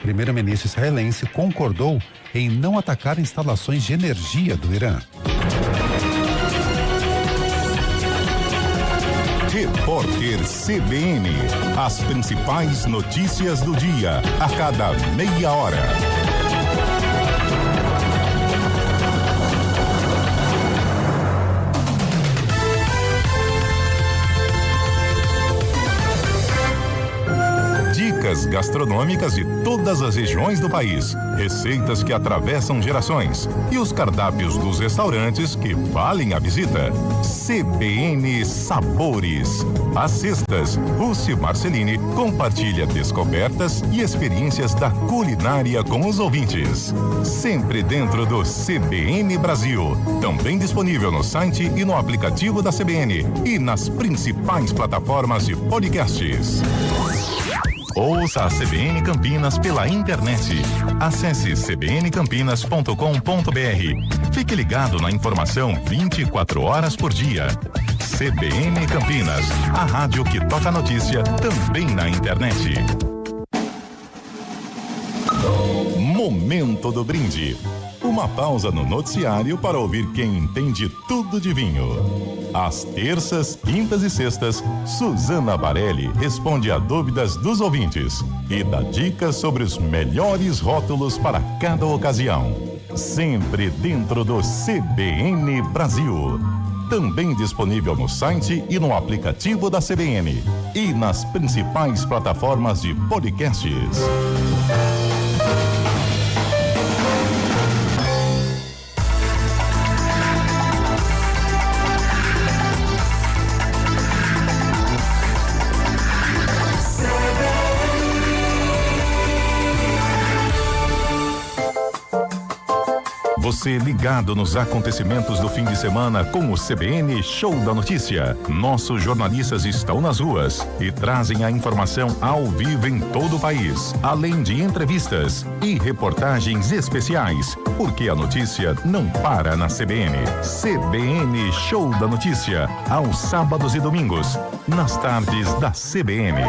primeiro-ministro israelense concordou em não atacar instalações de energia do Irã. Repórter CBN. As principais notícias do dia, a cada meia hora. Dicas gastronômicas de todas as regiões do país, receitas que atravessam gerações e os cardápios dos restaurantes que valem a visita. CBN Sabores. Às sextas, Rússi Marcelini compartilha descobertas e experiências da culinária com os ouvintes. Sempre dentro do CBN Brasil. Também disponível no site e no aplicativo da CBN e nas principais plataformas de podcasts. Ouça a CBN Campinas pela internet. Acesse cbncampinas.com.br. Fique ligado na informação 24 horas por dia. CBN Campinas, a rádio que toca notícia também na internet. Momento do brinde. Uma pausa no noticiário para ouvir quem entende tudo de vinho. Às terças, quintas e sextas, Suzana Barelli responde a dúvidas dos ouvintes e dá dicas sobre os melhores rótulos para cada ocasião. Sempre dentro do CBN Brasil. Também disponível no site e no aplicativo da CBN e nas principais plataformas de podcasts. Você ligado nos acontecimentos do fim de semana com o CBN Show da Notícia. Nossos jornalistas estão nas ruas e trazem a informação ao vivo em todo o país, além de entrevistas e reportagens especiais, porque a notícia não para na CBN. CBN Show da Notícia, aos sábados e domingos, nas tardes da CBN.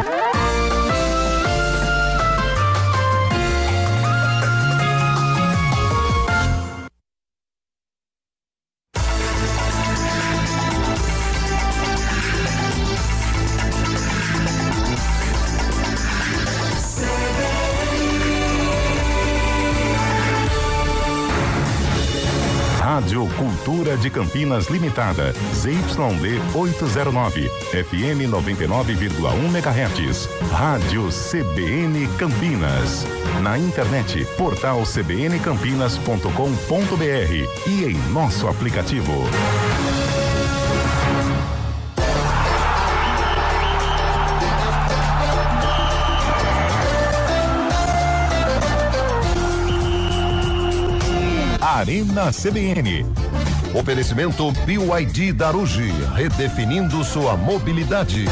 Rádio Cultura de Campinas Limitada, ZYD 809, FM 99,1 MHz. Rádio CBN Campinas. Na internet, portal cbncampinas.com.br e em nosso aplicativo. Arena CBN. Oferecimento BYD Darugi, redefinindo sua mobilidade.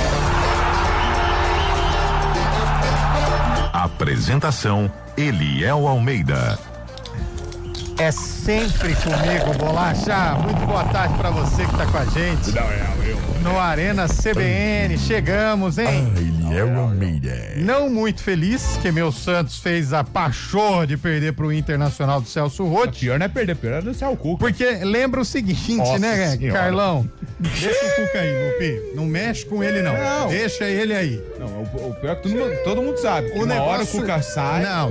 Apresentação Eliel Almeida. É sempre comigo, Bolacha. Muito boa tarde pra você que tá com a gente. No Arena CBN, chegamos, hein? Eliel Almeida. Não muito feliz que meu Santos fez a pachorra de perder pro Internacional do Celso Roth. Pior não é perder, pior é do Céu Cuca. Porque lembra o seguinte, Nossa né, senhora. Carlão? Deixa o Cuca aí, Lupi. Não mexe com ele, não. Deixa ele aí. Não, o pior é que todo mundo sabe. O Uma hora o negócio... Cuca sai. Não.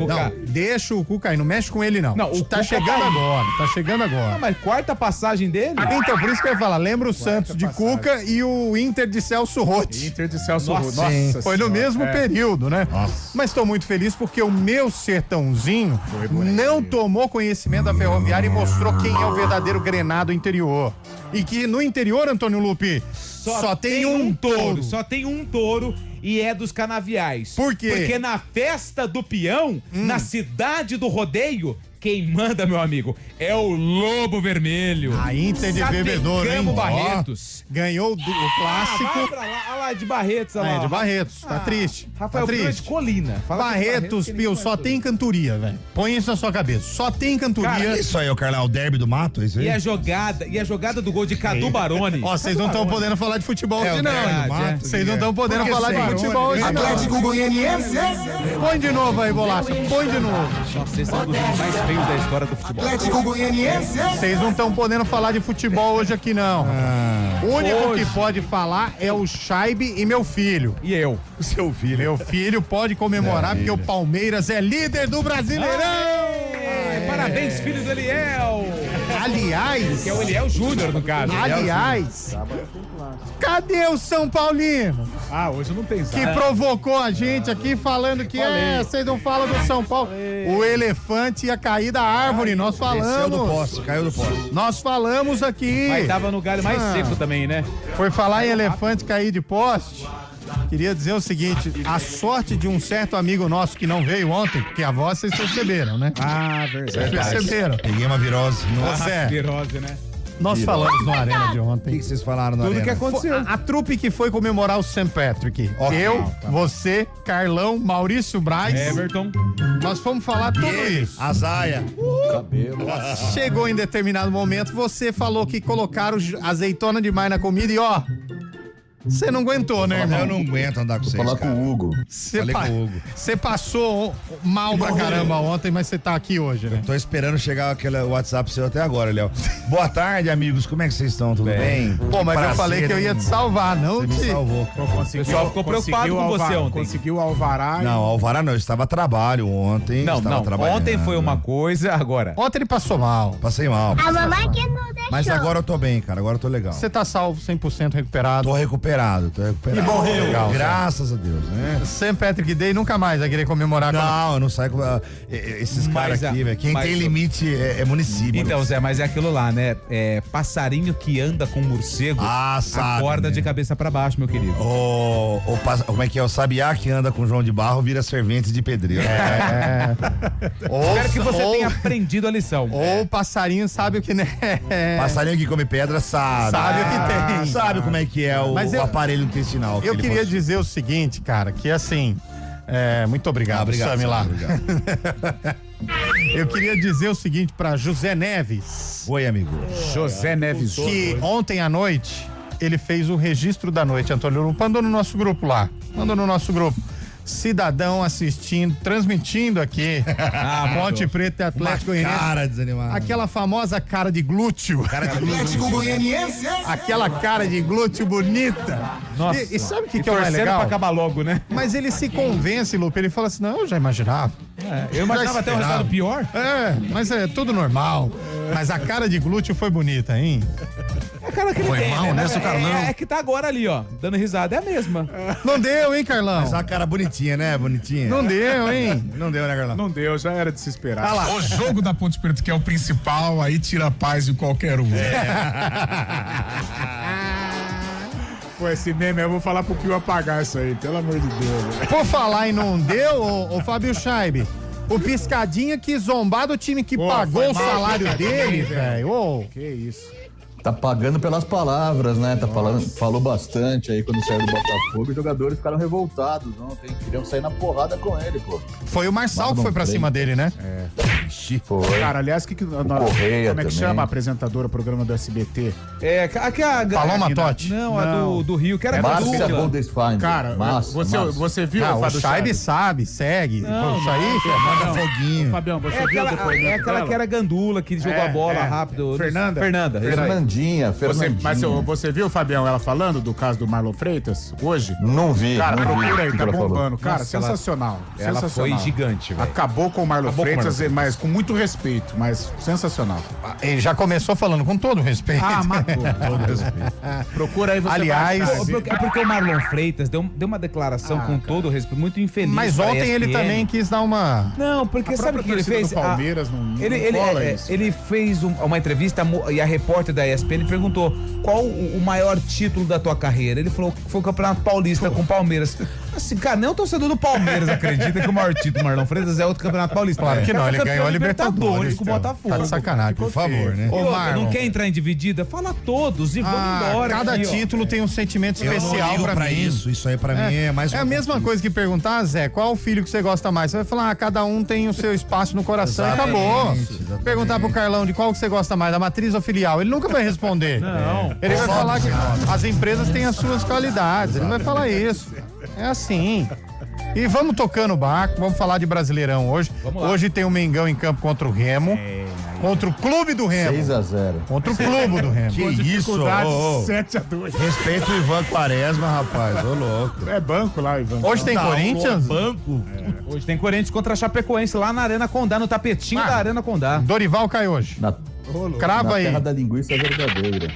Deixa o Cuca aí, não mexe com ele, não. Não, o tá Cuca chegando tá aí. agora. Ah, mas quarta passagem dele? Então, por isso que eu ia falar, lembra o Santos de passagem. Cuca e o Inter de Celso Roth. Inter de Celso Nossa, Roth. sim, Nossa foi no senhora. mesmo período, né? Nossa. Mas estou muito feliz porque o meu sertãozinho não tomou conhecimento da Ferroviária e mostrou quem é o verdadeiro grenado interior. E que no interior, Antônio Lupi, só tem um touro. Só tem um touro e é dos canaviais. Por quê? Porque na festa do peão, na cidade do rodeio, quem manda, meu amigo, é o Lobo Vermelho. A Inter de Bebedouro, hein? Barretos. Ganhou o clássico. Vai pra lá, olha lá, de Barretos. Olha lá. De Barretos, tá triste. Rafael tá Prima triste. de Colina. Fala que Barretos, Pio, só tem cantoria, velho. Põe isso na sua cabeça. Só tem cantoria. Cara, isso aí, o Carlão, o derby do mato, isso aí? E a jogada do gol de Cadu Baroni. Ó, vocês não estão podendo falar de futebol hoje, não. verdade, Vocês não estão podendo falar de futebol hoje, não. Atlético Goianiense. Põe de novo aí, Bolacha. Põe de novo. Nossa, vocês são dos mais feios da história do futebol. Atlético Goianiense. Vocês não estão podendo falar de futebol hoje aqui, não. O único Hoje. que pode falar é o Scheibe e meu filho. E eu? O seu filho. Meu filho pode comemorar porque o Palmeiras é líder do Brasileirão. Parabéns, filho do Eliel. Aliás, Que é o Eliel Júnior, no caso. aliás, cadê o São Paulino? Ah, hoje não tem Que provocou a gente aqui falando que vocês não falam do São Paulo. O elefante ia cair da árvore, nós Desceu do falamos. poste, caiu do poste. Nós falamos aqui. Mas tava no galho mais seco também, né? Foi falar em elefante cair de poste. Queria dizer o seguinte, a sorte de um certo amigo nosso que não veio ontem, porque a voz vocês perceberam, né? Ah, verdade. Perceberam. Peguei uma virose. Nossa, Virose, né? nós falamos no Arena de O ontem. que vocês falaram na Tudo arena? que aconteceu. A trupe que foi comemorar o St. Patrick. Ok. Eu, você, Carlão, Maurício Braz. Everton. Nós fomos falar tudo isso. A Zaia. Chegou em determinado momento, você falou que colocaram azeitona demais na comida e ó, você não aguentou, né, irmão? Eu não aguento andar com vocês, Falar cara. com o Hugo. Falei com o Hugo. Você passou mal pra caramba ontem, mas você tá aqui hoje, né? Tô esperando chegar aquele WhatsApp seu até agora, Léo. Boa tarde, amigos. Como é que vocês estão? Tudo bem? Pô, mas eu Prazer, falei que eu ia te salvar, não Você me te... salvou. O pessoal ficou preocupado com você ontem. Conseguiu o alvará. Não, Alvará não. Eu estava a trabalho ontem. Não, estava não. trabalhando. Ontem foi uma coisa, agora. Ontem ele passou mal. Passei mal. A mamãe que não deixou. Mas agora eu tô bem, cara. Agora eu tô legal. Você tá salvo, 100% recuperado. Tô recuperado. E morreu. Legal, Graças a Deus, né? St. Patrick Day nunca mais vai querer comemorar com... Não, eu não saio com esses caras aqui, velho. Quem tem limite é município. Então, Zé, mas é aquilo lá, né? É passarinho que anda com morcego, sabe, acorda né? de cabeça pra baixo, meu querido. Como é que é? O sabiá que anda com João de Barro vira servente de pedreiro. Espero que você tenha aprendido a lição. Ou o passarinho sabe o que, né? Passarinho que come pedra sabe. Sabe o que tem. Sabe como é que é o aparelho intestinal. Eu queria dizer o seguinte, cara, que assim... muito obrigado, Sami lá. Obrigado. Eu queria dizer o seguinte pra José Neves. Oi, amigo. José Neves. Que ontem à noite ele fez o registro da noite, Antônio Lupa. Mandou no nosso grupo lá. Mandou no nosso grupo. Cidadão assistindo, transmitindo aqui Ponte Preta e Atlético Goianiense. Cara desanimada. Aquela famosa cara de glúteo. Atlético Goianiense. Aquela cara de glúteo bonita. Nossa. E sabe o que é o mais torcendo legal? pra acabar logo, né? Mas ele se convence, Lupe. Ele fala assim: não, eu já imaginava. Eu imaginava até um resultado pior. Mas é tudo normal. Mas a cara de glúteo foi bonita, hein? É a cara que ele Foi tem, mal, né, seu Carlão? É que tá agora ali, ó, dando risada. É a mesma. Não deu, hein, Carlão? Mas uma cara bonitinha, né? Bonitinha. Não deu, hein? Não deu, né, Carlão? Não deu, já era de se esperar. O jogo da Ponte Preta, que é o principal, aí tira a paz de qualquer um. Pô, esse meme, eu vou falar pro Pio apagar isso aí, pelo amor de Deus. Por falar em não deu, ô Fábio Scheibe, o Piscadinha quis zombar do time que pagou o salário dele, velho. Ô. Que isso. Tá pagando pelas palavras, né? Falou bastante aí quando saiu do Botafogo. Os jogadores ficaram revoltados ontem. Queriam sair na porrada com ele, pô. Foi o Marçal que foi pra cima dele, né? Foi. Cara, aliás, Correia como é que também. chama a apresentadora do programa do SBT? Paloma Totti. Não, a do Rio, que era Márcia dupla. Goldesfein. Cara, você viu Ah, o Fábio Scheibe sabe, segue. Não, Isso aí, Manda foguinho. Fabião, você É viu o aquela, depoimento é aquela dela? que era gandula, que jogou a bola é. rápido. Fernanda? Fernanda. Fernandinha. Mas você viu, Fabião, ela falando do caso do Marlon Freitas hoje? Não vi. Cara, não vi procura aí, o que tá ela falou. bombando. Cara, Nossa, sensacional. Ela foi sensacional. gigante, velho. Acabou com o Marlon Acabou com o Freitas, Marlon mas com muito respeito, mas sensacional. Ele já começou falando com todo respeito. Matou. Todo respeito. Procura aí, você Aliás, vai achar. É porque o Marlon Freitas deu uma declaração com todo o respeito, muito infeliz. Mas pra ontem ele ESPN. também quis dar uma... Não, porque A sabe o que ele própria fez? torcida do Palmeiras não cola isso. Ele fez uma entrevista e a repórter da ESPN perguntou qual o maior título da tua carreira. Ele falou que foi o Campeonato Paulista com o Palmeiras. Assim, cara, nem o torcedor do Palmeiras acredita que o maior título do Marlon Freitas é outro Campeonato Paulista. Claro que O cara não, ele foi ganhou a campeão Libertadores com o Botafogo. Tá de sacanagem, por favor, né? Ô, Marlon, não quer entrar em dividida? Fala todos e vamos embora. Cada aqui, ó. título tem um sentimento Eu não especial ligo pra mim. isso aí pra mim é mais É a mesma coisa que perguntar, Zé, qual o filho que você gosta mais? Você vai falar, cada um tem o seu espaço no coração e acabou. Exatamente. Perguntar pro Carlão de qual que você gosta mais, da matriz ou filial, ele nunca vai responder. Não. Ele vai falar que as empresas têm as suas qualidades, ele vai falar isso. É assim. E vamos tocando o barco, vamos falar de Brasileirão hoje. Hoje tem o Mengão em campo contra o Remo. Contra o Clube do Remo. 6-0. Contra o Clube do Remo. Que isso, ô, ô. 7-2. Respeita o Ivan Quaresma, rapaz, ô louco. É banco lá, Ivan. Hoje tem Corinthians? Banco. Hoje tem Corinthians contra a Chapecoense lá na Arena Condá, no tapetinho da Arena Condá. Dorival cai hoje. Na Crava aí. terra da linguiça verdadeira.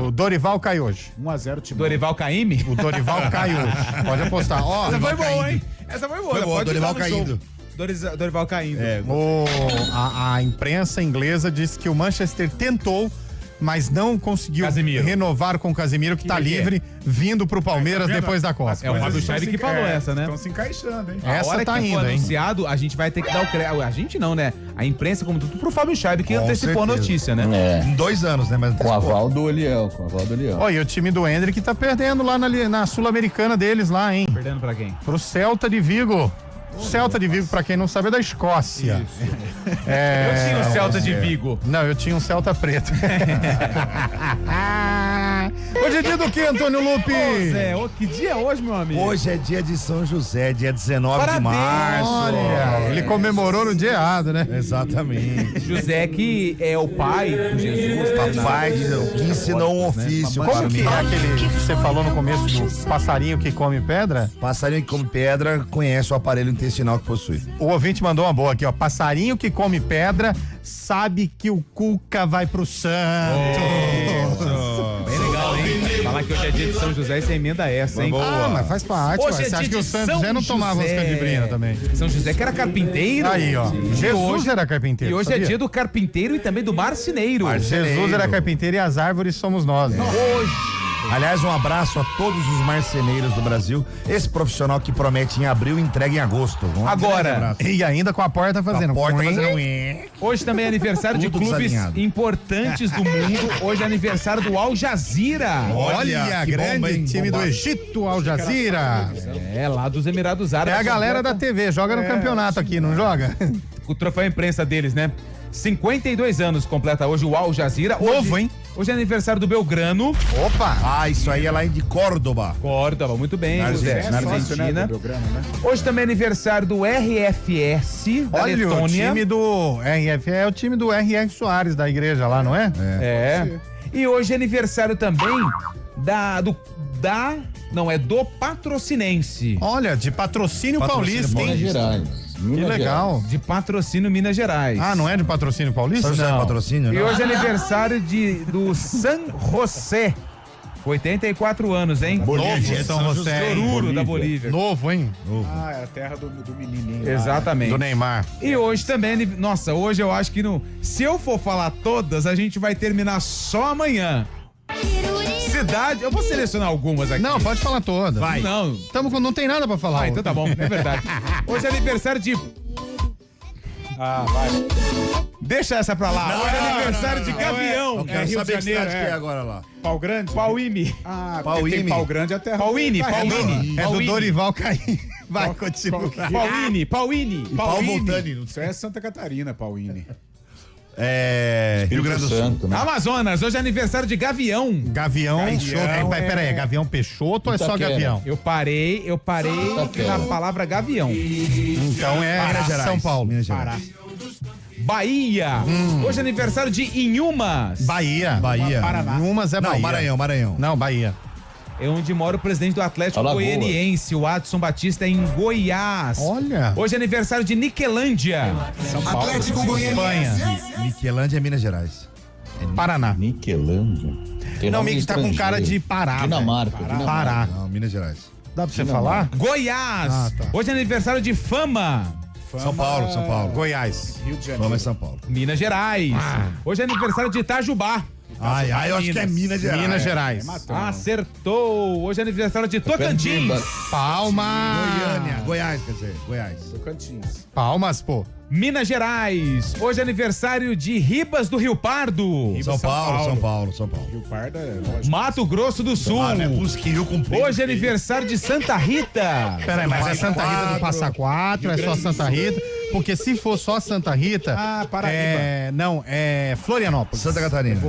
O Dorival cai hoje. 1-0 time. Dorival Caymmi? O Dorival cai hoje. Pode apostar. Ó, Essa foi boa, hein? Essa foi boa. Foi boa, Pode Dorival dar no show. caindo. Dorival caindo. a imprensa inglesa disse que o Manchester tentou, mas não conseguiu Casemiro. renovar com o Casemiro, que tá livre, vindo pro Palmeiras depois da Copa. É o Fábio Scheib que falou essa, né? Estão se encaixando, hein? A Essa hora tá que indo, for hein? anunciado, a gente vai ter que dar o crédito. A gente não, né? A imprensa, como tudo, pro Fábio Scheib, que Com antecipou a certeza. notícia, né? É. Em 2 anos, né? Mas Com aval do Eliel. Olha, e o time do Hendrick tá perdendo lá na Sul-Americana deles lá, hein? Perdendo pra quem? Pro Celta de Vigo. O Celta de Vigo, pra quem não sabe, é da Escócia. Eu tinha o Celta de Vigo. Não, eu tinha um Celta preto. Hoje é dia do que, Antônio Lupe? Zé, que dia é hoje, meu amigo? hoje é dia de São José, dia 19 Parabéns. de março. Olha, ele comemorou no dia errado, né? Exatamente. José, que é o pai de Jesus. Papai que ensinou um ofício. Como para que mim. é aquele que você falou no começo do passarinho que come pedra? Passarinho que come pedra conhece o aparelho intestinal que possui. O ouvinte mandou uma boa aqui, ó. Passarinho que come pedra sabe que o Cuca vai pro Santos. Bem legal, hein? Falar que hoje é dia de São José e você emenda essa, hein? Ah, mas faz parte. Hoje ué. é Você acha dia que o de Santos São já não tomava as José. candibrinas também? São José que era carpinteiro. Aí, ó. Jesus hoje era carpinteiro. E hoje sabia? é dia do carpinteiro e também do marceneiro. Jesus era carpinteiro e as árvores somos nós. Né? Aliás, um abraço a todos os marceneiros do Brasil. Esse profissional que promete em abril entrega em agosto. Um grande Agora, abraço. E ainda com a porta fazendo. A porta Quim. fazendo hoje também é aniversário de Tudo clubes desalinhado. importantes do mundo. Hoje é aniversário do Al Jazeera. Olha, que grande bomba, hein? time do Bomba. Egito, Al Jazeera. É, lá dos Emirados É Árabes. a galera da TV, joga no campeonato aqui, não joga? O troféu imprensa deles, né? 52 anos completa hoje o Al Jazeera. Novo, hein? Hoje é aniversário do Belgrano. Opa! Ah, isso aí é lá de Córdoba. Córdoba, muito bem, José. Na Argentina. Hoje também é aniversário do RFS da Olha, o Letônia. time do RF é o time do R.R. Soares da igreja lá, não é? É. E hoje é aniversário também do Patrocinense. Olha, de patrocínio Patrocínio paulista, Minas hein? Gerais. Que Minas legal. De Patrocínio Minas Gerais. Ah, não é de patrocínio paulista? São José Não. é patrocínio? E Não? hoje é aniversário do San José. 84 anos, hein? Novo São José, hein? Oruro da Bolívia. Novo, hein? Ah, é a terra do menininho. lá. Exatamente. Do Neymar. E hoje também, nossa, hoje eu acho que não. Se eu for falar todas, a gente vai terminar só amanhã. Cidade, eu vou selecionar algumas aqui. Não, pode falar toda. Vai. Não. Não tem nada pra falar. Ah, então tá bom, é verdade. Hoje é aniversário de. Ah, vai. Deixa essa pra lá. Hoje é aniversário de Gavião. Eu quero Rio de saber que Janeiro, cidade que é agora lá. Pau Grande? Pauíme. Ah, Pauíne. porque tem Pau Grande é a terra. Pauíne, do Carreiro. Pauíne. É do Dorival Caim. Vai, continua. Pauíne. Paulo Voltani. Isso é Santa Catarina, Pauíne. É. Rio Grande do Sul. Santo, né? Amazonas, hoje é aniversário de Gavião. Gavião. Peraí, é Gavião Peixoto ou é só Itaquera. Gavião? Eu parei Itaquera. na palavra Gavião. Então é Minas Gerais. São Paulo. Minas Gerais. Bahia. Hoje é aniversário de Inhumas. Bahia. Bahia. Paraná. Umas é Não, Bahia. Maranhão. Não, Bahia. É onde mora o presidente do Atlético Alagoas. Goianiense, o Adson Batista, em Goiás. Olha. Hoje é aniversário de Niquelândia. Atlético Goianiense. Niquelândia é Minas Gerais. Paraná. Niquelândia. Tem Não, nome Mick tá com cara de estrangeiro. Pará. Dinamarca. velho. Dinamarca. Pará. Não, Minas Gerais. Dá pra você falar? Goiás. Ah, tá. Hoje é aniversário de Fama. São Paulo. Goiás. Rio de Vamos Janeiro. em São Paulo. Minas Gerais. Hoje é aniversário de Itajubá. Eu acho que é Minas Gerais. Minas Gerais. Acertou! Hoje é aniversário de Tocantins. Palmas. Goiás, quer dizer, Goiás. Tocantins. Palmas, pô. Minas Gerais. Hoje é aniversário de Ribas do Rio Pardo. São Paulo. Rio Pardo é lógico. Mato Grosso do Sul. Rio comprido. Hoje é aniversário de Santa Rita. Peraí, mas é Santa Rita do Passa Quatro, é só Santa Rita. Porque se for só Santa Rita. Paraíba. Não, é Florianópolis. Santa Catarina.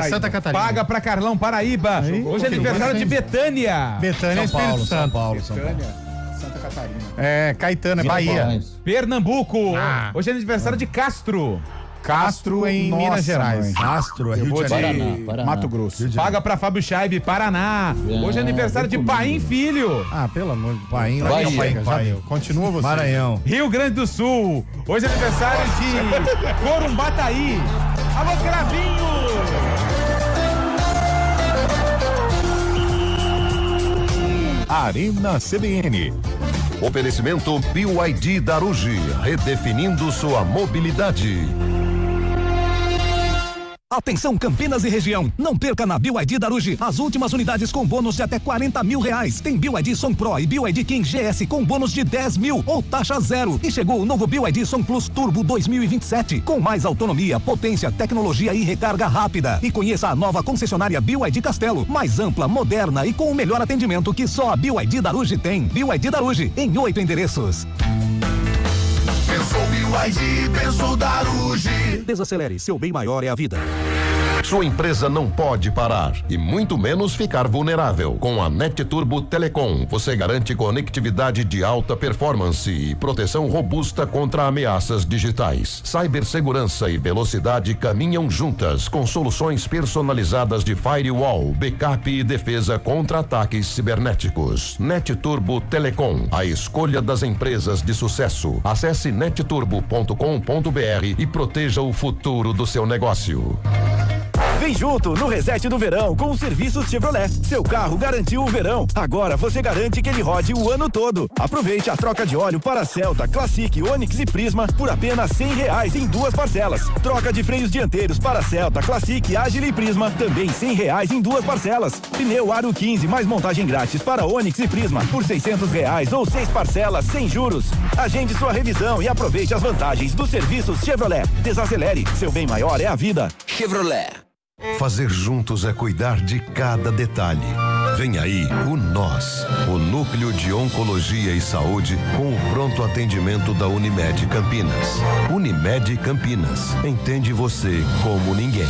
Santa Catarina. Paga pra Carlão, Paraíba. Hoje é aniversário de Betânia. Betânia é Espírito Santo. São Paulo. Santa Catarina. Caetano, é Bahia. Pernambuco. Hoje é aniversário de Castro. Castro em Minas Gerais. Castro, é Rio de Janeiro. Paraná. Mato Grosso. Paga pra Fábio Chaib, Paraná. Hoje é aniversário de Paim Filho. Pelo amor de Paim. Continua você. Maranhão. Rio Grande do Sul. Hoje é aniversário de Corumbataí. Alô, Cravinho. Arena CBN. Oferecimento BYD Darugi, redefinindo sua mobilidade. Atenção Campinas e região, não perca na BYD Darugi as últimas unidades com bônus de até R$40 mil. Tem BYD Som Pro e BYD King GS com bônus de 10 mil ou taxa zero. E chegou o novo BYD Som Plus Turbo 2027 com mais autonomia, potência, tecnologia e recarga rápida. E conheça a nova concessionária BYD Castelo, mais ampla, moderna e com o melhor atendimento que só a BYD Darugi tem. BYD Darugi em 8 endereços. Pensou BYD, pensou Darugi. Desacelere, seu bem maior é a vida. Sua empresa não pode parar e muito menos ficar vulnerável. Com a NetTurbo Telecom, você garante conectividade de alta performance e proteção robusta contra ameaças digitais. Cibersegurança e velocidade caminham juntas com soluções personalizadas de firewall, backup e defesa contra ataques cibernéticos. NetTurbo Telecom, a escolha das empresas de sucesso. Acesse netturbo.com.br e proteja o futuro do seu negócio. Vem junto no Reset do Verão com os serviços Chevrolet. Seu carro garantiu o verão. Agora você garante que ele rode o ano todo. Aproveite a troca de óleo para Celta, Classic, Onix e Prisma por apenas R$100 em 2 parcelas. Troca de freios dianteiros para Celta, Classic, Agile e Prisma também R$100 em 2 parcelas. Pneu Aro 15 mais montagem grátis para Onix e Prisma por R$600 ou 6 parcelas sem juros. Agende sua revisão e aproveite as vantagens dos serviços Chevrolet. Desacelere, seu bem maior é a vida. Chevrolet. Fazer juntos é cuidar de cada detalhe. Vem aí o NOS, o Núcleo de Oncologia e Saúde com o pronto atendimento da Unimed Campinas. Unimed Campinas, entende você como ninguém.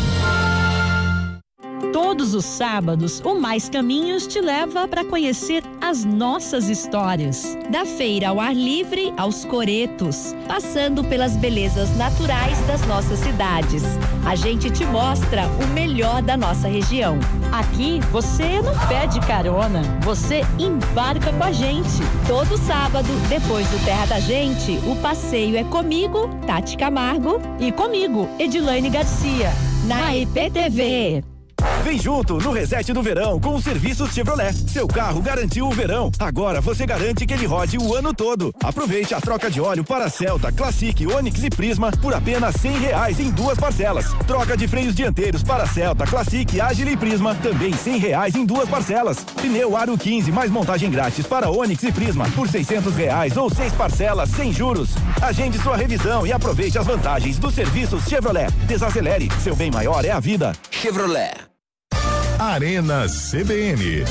Todos os sábados, o Mais Caminhos te leva para conhecer as nossas histórias. Da feira ao ar livre aos coretos, passando pelas belezas naturais das nossas cidades. A gente te mostra o melhor da nossa região. Aqui, você não pede carona, você embarca com a gente. Todo sábado, depois do Terra da Gente, o passeio é comigo, Tati Camargo, e comigo, Edilane Garcia, na IPTV. Vem junto no Reset do Verão com os serviços Chevrolet. Seu carro garantiu o verão. Agora você garante que ele rode o ano todo. Aproveite a troca de óleo para Celta, Classic, Onix e Prisma por apenas R$100 em 2 parcelas. Troca de freios dianteiros para Celta, Classic, Agile e Prisma também R$100 em 2 parcelas. Pneu Aro 15 mais montagem grátis para Onix e Prisma por R$600 ou 6 parcelas sem juros. Agende sua revisão e aproveite as vantagens dos serviços Chevrolet. Desacelere, seu bem maior é a vida. Chevrolet. Arena CBN.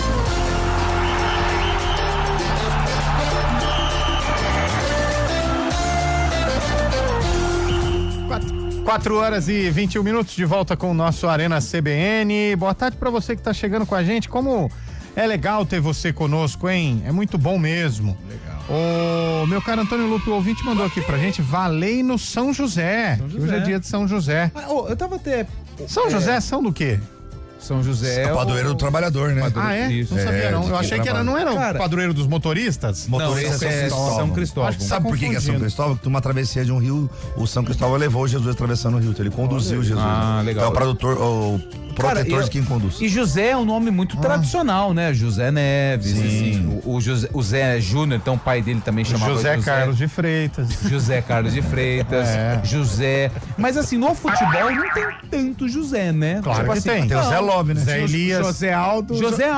4h21 de volta com o nosso Arena CBN. Boa tarde pra você que tá chegando com a gente. Como é legal ter você conosco, hein? É muito bom mesmo. Legal. O meu caro Antônio Lupe, o ouvinte mandou aqui pra gente, valei no São José. Que hoje é dia de São José. Eu tava até... São José, são do quê? São José. É o padroeiro do trabalhador, né? Isso. Não sabia, não. Eu achei que não era o padroeiro dos motoristas. Motoristas é São Cristóvão. Sabe por que é São Cristóvão? Que uma travessia de um rio, o São Cristóvão levou Jesus atravessando o rio, então ele conduziu Jesus. Legal. É o protetor de quem conduz. E José é um nome muito tradicional, né? José Neves, assim, o Zé Júnior, então o pai dele também chamava José Carlos de Freitas. José Carlos de Freitas, José. Mas assim, no futebol não tem tanto José, né? Claro que tem. Tem o Zé Lobe, né? Zé Elias. José Aldo.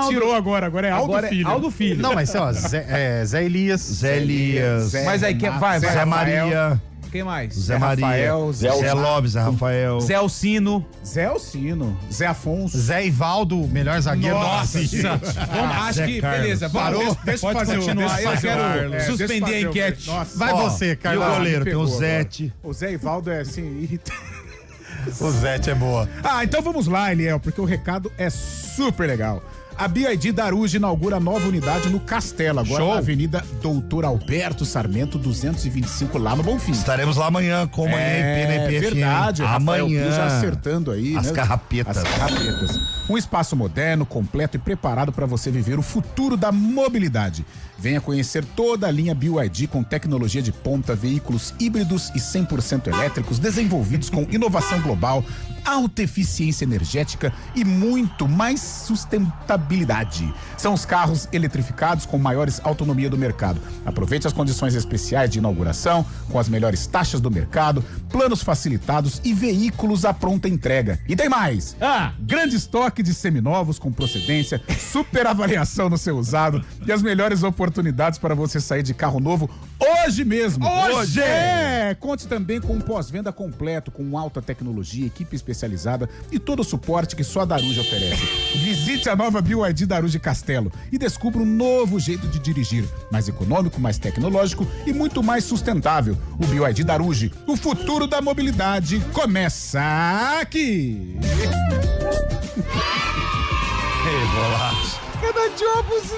Tirou agora é Aldo Filho. Aldo Filho. Não, mas ó, Zé Elias. Zé Elias. Mas aí, vai. Zé Maria. Quem mais? Zé Maria. Rafael, Zé Lopes, Zé Rafael. Zé Alcino. Zé Alcino. Zé Afonso. Zé Ivaldo, melhor zagueiro. Nossa, Acho que, beleza, vamos. Deixa eu pode fazer continuar. Eu quero suspender a enquete. Vai você, Carlos. E o goleiro, tem o Zete. O Zé Ivaldo é assim, irritante. O Zete é boa. Então vamos lá, Eliel, porque o recado é super legal. A BYD Daruge inaugura nova unidade no Castelo, agora na Avenida Doutor Alberto Sarmento 225, lá no Bonfim. Estaremos lá amanhã com Manhã IP na IPFM. Verdade, amanhã. Já acertando aí, As né? carrapetas. As carrapetas. Um espaço moderno, completo e preparado para você viver o futuro da mobilidade. Venha conhecer toda a linha BYD com tecnologia de ponta, veículos híbridos e 100% elétricos desenvolvidos com inovação global, alta eficiência energética e muito mais sustentabilidade. São os carros eletrificados com maiores autonomia do mercado. Aproveite as condições especiais de inauguração, com as melhores taxas do mercado, planos facilitados e veículos à pronta entrega. E tem mais! Grande estoque de seminovos com procedência, super avaliação no seu usado e as melhores oportunidades para você sair de carro novo hoje mesmo. Hoje! Conte também com um pós-venda completo, com alta tecnologia, equipe especializada e todo o suporte que só a Daruge oferece. Visite a nova BYD Daruge Castelo e descubra um novo jeito de dirigir, mais econômico, mais tecnológico e muito mais sustentável. O BYD Daruge, o futuro da mobilidade, começa aqui! Ei, bolacha. Cada jobs,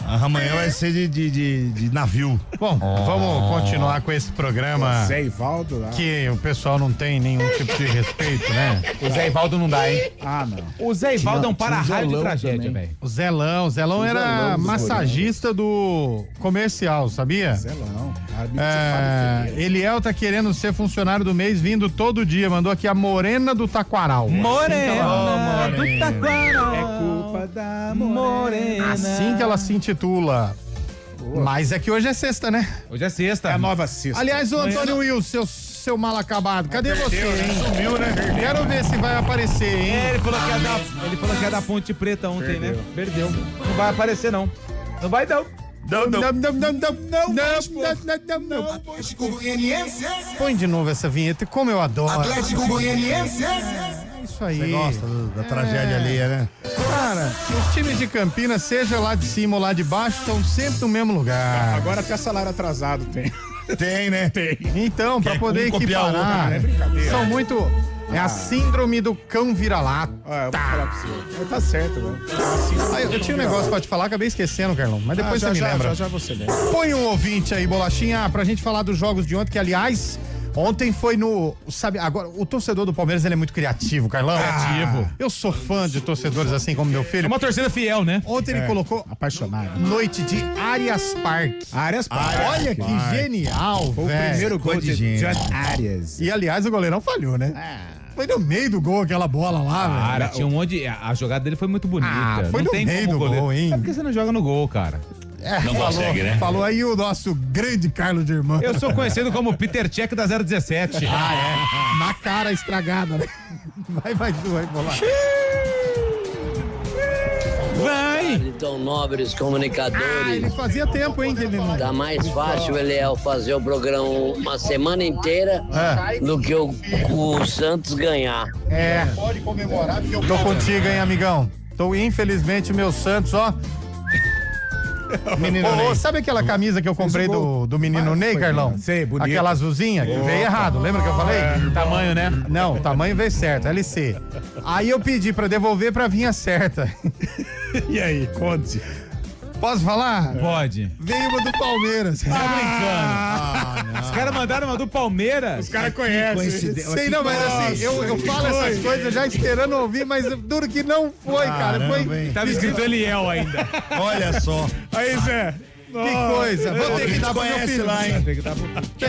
Amanhã vai ser de navio. Bom, vamos continuar com esse programa. Zé Ivaldo. Que o pessoal não tem nenhum tipo de respeito, né? O Zé Ivaldo não dá, hein? Não. O Zé Ivaldo é um para-raio de tragédia, velho. O Zelão era massagista do comercial, sabia? Zelão. Eliel tá querendo ser funcionário do mês, vindo todo dia. Mandou aqui a Morena do Taquaral. Morena do Taquaral. É culpa da Morena. Assim que ela se intitula. Mas é que hoje é sexta, né? Hoje é sexta. É a nova sexta. Aliás, o Antônio Wilson, seu mal acabado, cadê você, hein? Sumiu, né? Quero ver se vai aparecer, hein? Ele falou que ia dar Ponte Preta ontem, né? Perdeu. Não vai aparecer, não. Não vai, não. Não. Atlético Goianiense. Põe de novo essa vinheta, como eu adoro. Atlético Goianiense. Isso aí. Você gosta da tragédia alheia, né? Cara, os times de Campinas, seja lá de cima ou lá de baixo, estão sempre no mesmo lugar. Agora até salário atrasado tem. Tem, né? Tem. Então, pra poder copiar equiparar, outro, é brincadeira. são muito... É a síndrome do cão vira-lata. Eu vou falar pra você. Tá certo, né? Eu tinha um negócio pra te falar, acabei esquecendo, Carlão. Mas depois você me lembra. Já você lembra. Põe um ouvinte aí, Bolachinha, pra gente falar dos jogos de ontem, que aliás... Ontem foi no... Sabe, agora, o torcedor do Palmeiras, ele é muito criativo, Carlão. Criativo. Eu sou fã de torcedores assim como meu filho. É uma torcida fiel, né? Ontem ele colocou Apaixonado. noite de Arias Park. Arias Park. Olha que genial, Foi o velho. primeiro gol de John Arias. E aliás, o goleirão falhou, né? Foi no meio do gol aquela bola lá, velho. Cara, tinha um monte. A jogada dele foi muito bonita. foi não no tem meio como do goleiro. gol, hein? É porque você não joga no gol, cara. Não consegue, né? Falou aí o nosso grande Carlos de Irmão. Eu sou conhecido como Peter Cech da 017. Na cara estragada, né? Vai bolar. Vai! Então, nobres comunicadores. Ele fazia tempo, hein, que ele não... Tá mais fácil, Eliel, fazer o programa uma semana inteira do que o Santos ganhar. Pode comemorar. Tô contigo, hein, amigão. Infelizmente, o meu Santos, ó... Menino Ney. Sabe aquela camisa que eu comprei do menino Ney, Carlão? Sei, bonito. Aquela azulzinha que veio errado, lembra que eu falei? Tamanho, né? Não, o tamanho veio certo, LC. Aí eu pedi pra devolver pra vir a certa. E aí, conte. Posso falar? Pode. Veio uma do Palmeiras. Tá brincando. Os caras mandaram uma do Palmeiras. Os caras conhecem. Sei não, mas assim, eu falo essas coisas já esperando ouvir, mas duro que não foi, cara. Foi... Tava escrito Eliel ainda. Olha só. Aí, Zé. Que coisa. Vou ter que dar pro meu filho lá, hein? Tem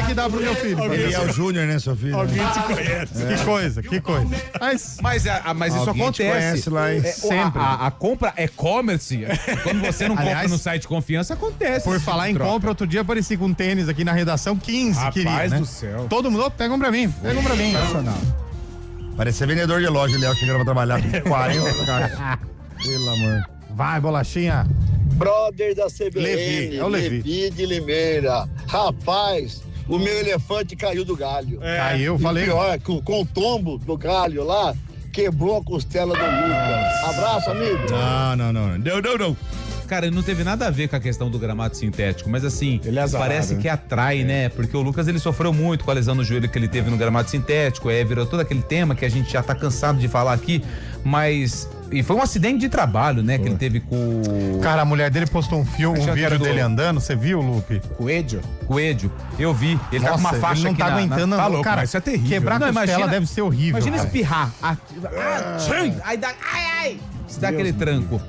que dar pro meu filho. Eliel Júnior, né, seu filho? Alguém te conhece. Que coisa. Mas isso acontece. Lá, hein? Sempre. A compra e-commerce, quando você não compra no site de confiança, acontece. Por falar em compra, outro dia apareci com um tênis aqui na redação, 15, Rapaz né? do céu. Todo mundo, pegam pra mim. Parecia vendedor de loja, Léo, chegando pra trabalhar com 40 caras. Pelo amor. Vai, bolachinha. Brother da CBN, Levi, é o Levi de Limeira. Rapaz, o meu elefante caiu do galho. Caiu, falei. E pior, com o tombo do galho lá, quebrou a costela do Lucas. Abraço, amigo. Não. Cara, não teve nada a ver com a questão do gramado sintético, mas assim, Ele é azarado, parece que atrai, né? Porque o Lucas, ele sofreu muito com a lesão no joelho que ele teve no gramado sintético, virou todo aquele tema que a gente já tá cansado de falar aqui, mas... E foi um acidente de trabalho, né, que ele teve com... Cara, a mulher dele postou um vídeo dele andando, você viu, Lupe? Coelho. Eu vi. Ele tá com uma faixa ele não aqui tá aguentando. Tá louco, cara, mas isso é terrível. Quebrar a costela deve ser horrível. Imagina cara. espirrar. Aí dá... Ai! Se dá aquele tranco.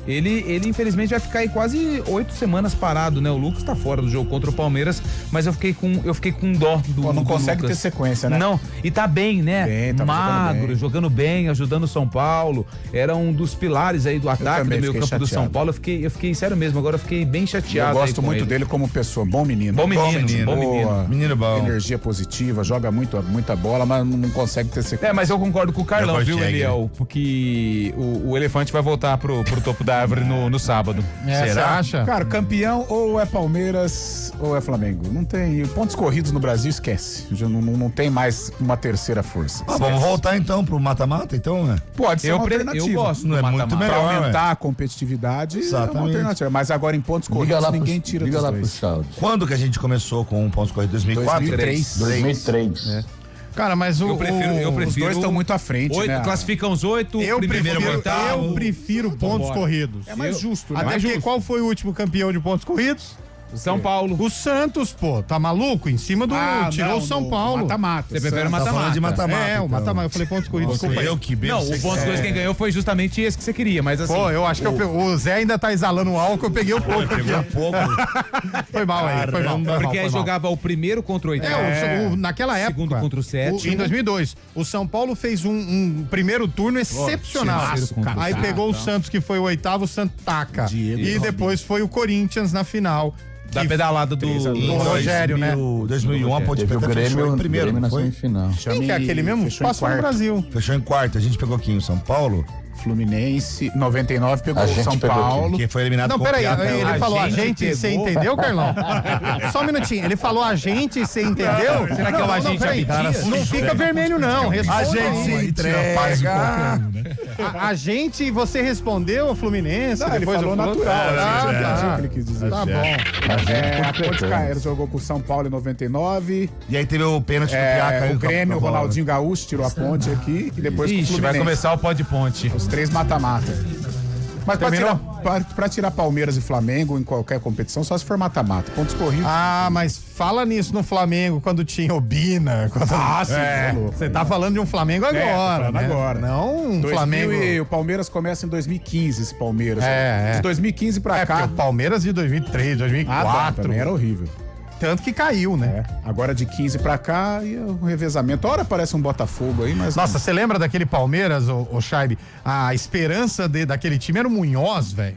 Ele infelizmente vai ficar aí quase 8 semanas parado, né? O Lucas tá fora do jogo contra o Palmeiras, mas eu fiquei com dó do Pô, não do consegue Lucas. ter sequência, né? Não, e tá bem, né? Bem, tá magro, jogando bem, ajudando o São Paulo. Era um dos pilares aí do ataque do meio campo do São Paulo. Eu fiquei sério mesmo, agora eu fiquei bem chateado. Eu gosto muito dele como pessoa, bom menino. Bom menino. Menino bom. Energia positiva, joga muita bola, mas não consegue ter sequência. Mas eu concordo com o Carlão, viu, Eliel? Porque o elefante vai voltar pro topo da árvore no sábado. Será? Você acha? Cara, campeão ou é Palmeiras ou é Flamengo. Não tem pontos corridos no Brasil, esquece. Já não tem mais uma terceira força. Vamos voltar então pro mata-mata, então, né? Pode ser uma alternativa. Eu gosto do mata-mata. Muito melhor, pra aumentar a competitividade. Exatamente. É uma alternativa. Mas agora em pontos corridos ninguém tira dos dois. Quando que a gente começou com pontos corridos? 2004? 2003. Cara, mas eu prefiro. Os dois estão muito à frente, 8, né? classificam os 8, eu prefiro pontos corridos. É mais justo, né? Até porque qual foi o último campeão de pontos corridos? São Paulo. O Santos, pô, tá maluco? Em cima do... tirou o São Paulo. Mata-mata. Você prefere mata-mata. de mata-mata. O mata-mata. Eu falei pontos corridos. Desculpa. Não, o pontos corridos quem ganhou foi justamente esse que você queria, mas assim... Pô, eu acho que o Zé ainda tá exalando o álcool, eu peguei o pouco. Pegou pouco. Foi mal aí, foi mal. Porque aí jogava o primeiro contra o oitavo. Naquela época. Segundo contra o sétimo. Em 2002. O São Paulo fez um primeiro turno excepcional. Aí pegou o Santos, que foi o oitavo, o Santos taca. E depois foi o Corinthians na final. Da pedalada do Rogério, né? 2001, a Ponte Preta fechou em primeiro, na foi? semifinal. Quem que é aquele mesmo? Passou no Brasil. Fechou em quarto. A gente pegou aqui em São Paulo. Fluminense, 99 pegou o São Paulo. Que foi eliminado Não, com peraí, o ele falou a gente, você entendeu, Carlão? Só um minutinho, ele falou a gente, você entendeu? Será que é o agente Abdias? Não fica vermelho, não. A gente se entrega. A gente, você respondeu, Fluminense? Ele falou natural. Tá. Que ele quis dizer. Tá bom. A Ponte Caeiro jogou com o São Paulo em 99. E aí teve o pênalti do Piaca. O Grêmio, o Ronaldinho Gaúcho tirou a ponte aqui e depois com o Fluminense. Vai começar o pó de ponte. Os 3 mata-mata. Mas pra tirar Palmeiras e Flamengo em qualquer competição, só se for mata-mata. Pontos corridos. Mas fala nisso no Flamengo, quando tinha o Bina. Sim. Você tá falando de um Flamengo agora, né? Agora. Não um Flamengo... O Palmeiras começa em 2015, esse Palmeiras. De 2015 pra cá. O Palmeiras de 2003, 2004. Também era horrível. Tanto que caiu, né? Agora de 15 pra cá e o revezamento. A hora parece um Botafogo aí, mas... Nossa, você lembra daquele Palmeiras, ô Chaibe? A esperança daquele time era o Munhoz, velho.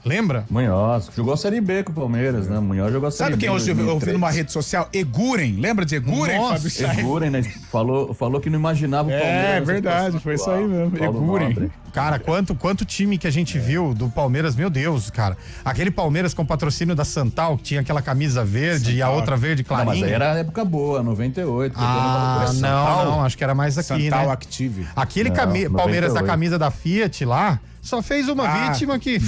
Lembra? Munhoz. Jogou a Série B com o Palmeiras, né? Munhoz jogou a Série B. Sabe quem hoje eu vi numa 2003. rede social? Eguren. Lembra de Eguren, Fábio Chaibe? Eguren, né? Falou que não imaginava o Palmeiras. É verdade, foi isso aí mesmo. Eguren. Cara, quanto time que a gente viu do Palmeiras, meu Deus, cara. Aquele Palmeiras com patrocínio da Santal, que tinha aquela camisa verde e a outra verde clarinha. Não, mas aí era época boa, 98. Não, acho que era mais aqui, Santal né? Active. Aquele Palmeiras da camisa da Fiat lá, só fez uma vítima que...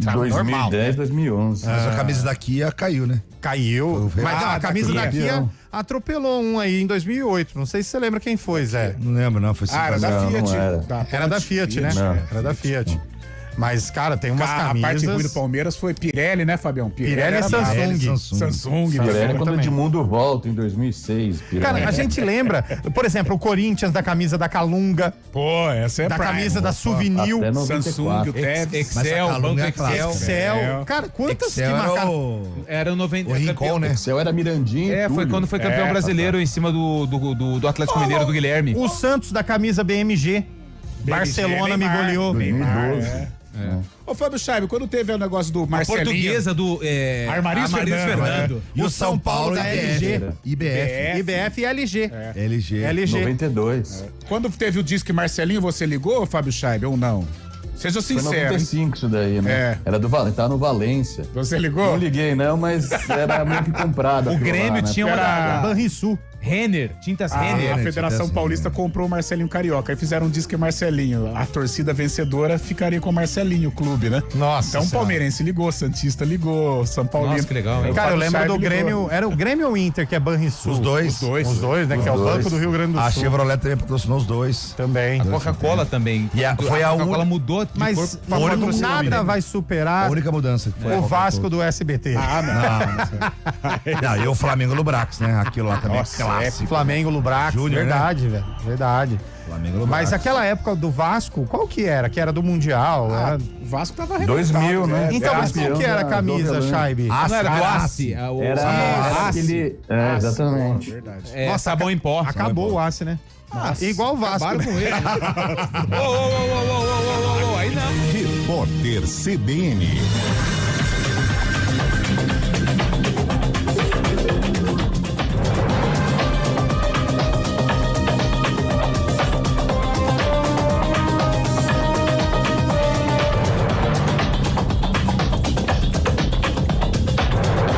Tá 2010, 2011. Mas a camisa da Kia caiu, né? Caiu. Mas a camisa da Kia atropelou um aí em 2008. Não sei se você lembra quem foi, Zé. Não lembro, não. Foi era da Fiat. Era da Fiat, né? Era da Fiat. Mas, cara, tem umas A camisas... parte ruim do Palmeiras foi Pirelli, né, Fabião? Pirelli e era Samsung. Samsung. Pirelli quando o também. Edmundo volta em 2006. Pirelli. Cara, a gente lembra, por exemplo, o Corinthians da camisa da Calunga. Pô, essa é da Prime. camisa da Souvenir. Até 94. Samsung, o TED, Excel, Banco Excel. Excel. Cara, quantas Excel que era marcaram? Era o 90. o Rincon, né? Excel era Mirandinha. É, foi quando foi campeão brasileiro em cima do Atlético Mineiro do Guilherme. O Santos da camisa BMG. Barcelona me goleou. 2012. Ô, Fábio Scheibe, quando teve o negócio do A Marcelinho... portuguesa do Armariz Fernando. E o São Paulo da LG. IBF. IBF e LG. LG. 92. Quando teve o disco Marcelinho, você ligou, Fábio Scheibe, ou não? Seja Foi sincero. 95 isso daí, né? É. Era do Valência, tava no Valência. Você ligou? Não liguei não, mas era meio que comprado. O Grêmio tinha uma da Banrisul. Renner, Tintas A Renner. Federação Paulista comprou o Marcelinho Carioca. Aí fizeram um disco Marcelinho. A torcida vencedora ficaria com o Marcelinho, o clube, né? Nossa. Então o palmeirense ligou, Santista ligou, São Paulino. Nossa, que legal, hein? Cara, eu lembro do Scheibe Grêmio. ligou. Era o Grêmio ou o Inter, que é Banrisul? Os dois. Os dois, né? Que é o Banco do Rio Grande do Sul. A Chevrolet também patrocinou os dois. Também. A Coca-Cola também. Foi a Coca-Cola mudou de Mas corpo pra patrocinar o nada Grêmio. vai superar A única mudança que foi. o Vasco do SBT. Não, e o Flamengo Lubrax, né? Aquilo lá também Nossa, é clássico. Flamengo, Lubrax, Júnior, verdade, velho. Verdade. Flamengo Lubrax. Mas aquela época do Vasco, qual que era? Que era do Mundial? Era... O Vasco tava 2000, né? Então, mas campeão qual que era a da camisa, Dovelã. Chaibe? Não era do Assi? Era aquele... É, exatamente. É, sabão em pó. Acabou o Assi, né? Igual o Vasco. Acabaram com ele. Ô, aí não. Repórter CBN.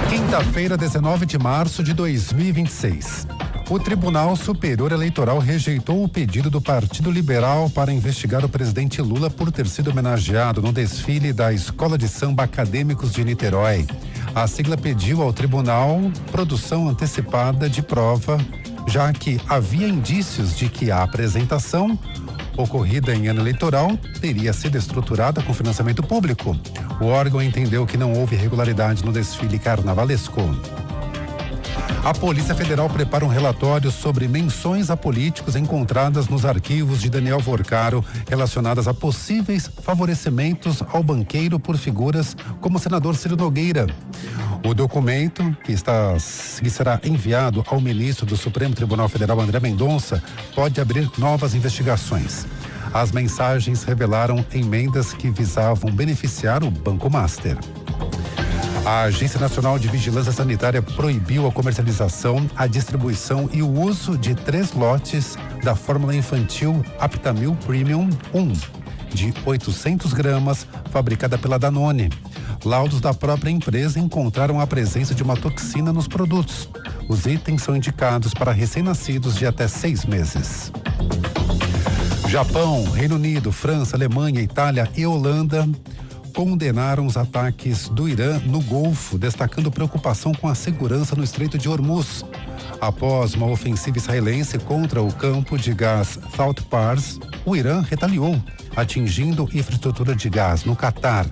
Quinta-feira, 19 de março de 2026. O Tribunal Superior Eleitoral rejeitou o pedido do Partido Liberal para investigar o presidente Lula por ter sido homenageado no desfile da Escola de Samba Acadêmicos de Niterói. A sigla pediu ao tribunal produção antecipada de prova, já que havia indícios de que a apresentação, ocorrida em ano eleitoral, teria sido estruturada com financiamento público. O órgão entendeu que não houve irregularidade no desfile carnavalesco. A Polícia Federal prepara um relatório sobre menções a políticos encontradas nos arquivos de Daniel Vorcaro relacionadas a possíveis favorecimentos ao banqueiro por figuras como o senador Ciro Nogueira. O documento, que será enviado ao ministro do Supremo Tribunal Federal, André Mendonça, pode abrir novas investigações. As mensagens revelaram emendas que visavam beneficiar o Banco Master. A Agência Nacional de Vigilância Sanitária proibiu a comercialização, a distribuição e o uso de 3 lotes da fórmula infantil Aptamil Premium 1, de 800 gramas, fabricada pela Danone. Laudos da própria empresa encontraram a presença de uma toxina nos produtos. Os itens são indicados para recém-nascidos de até 6 meses. Japão, Reino Unido, França, Alemanha, Itália e Holanda condenaram os ataques do Irã no Golfo, destacando preocupação com a segurança no Estreito de Hormuz. Após uma ofensiva israelense contra o campo de gás South Pars, o Irã retaliou, atingindo infraestrutura de gás no Catar.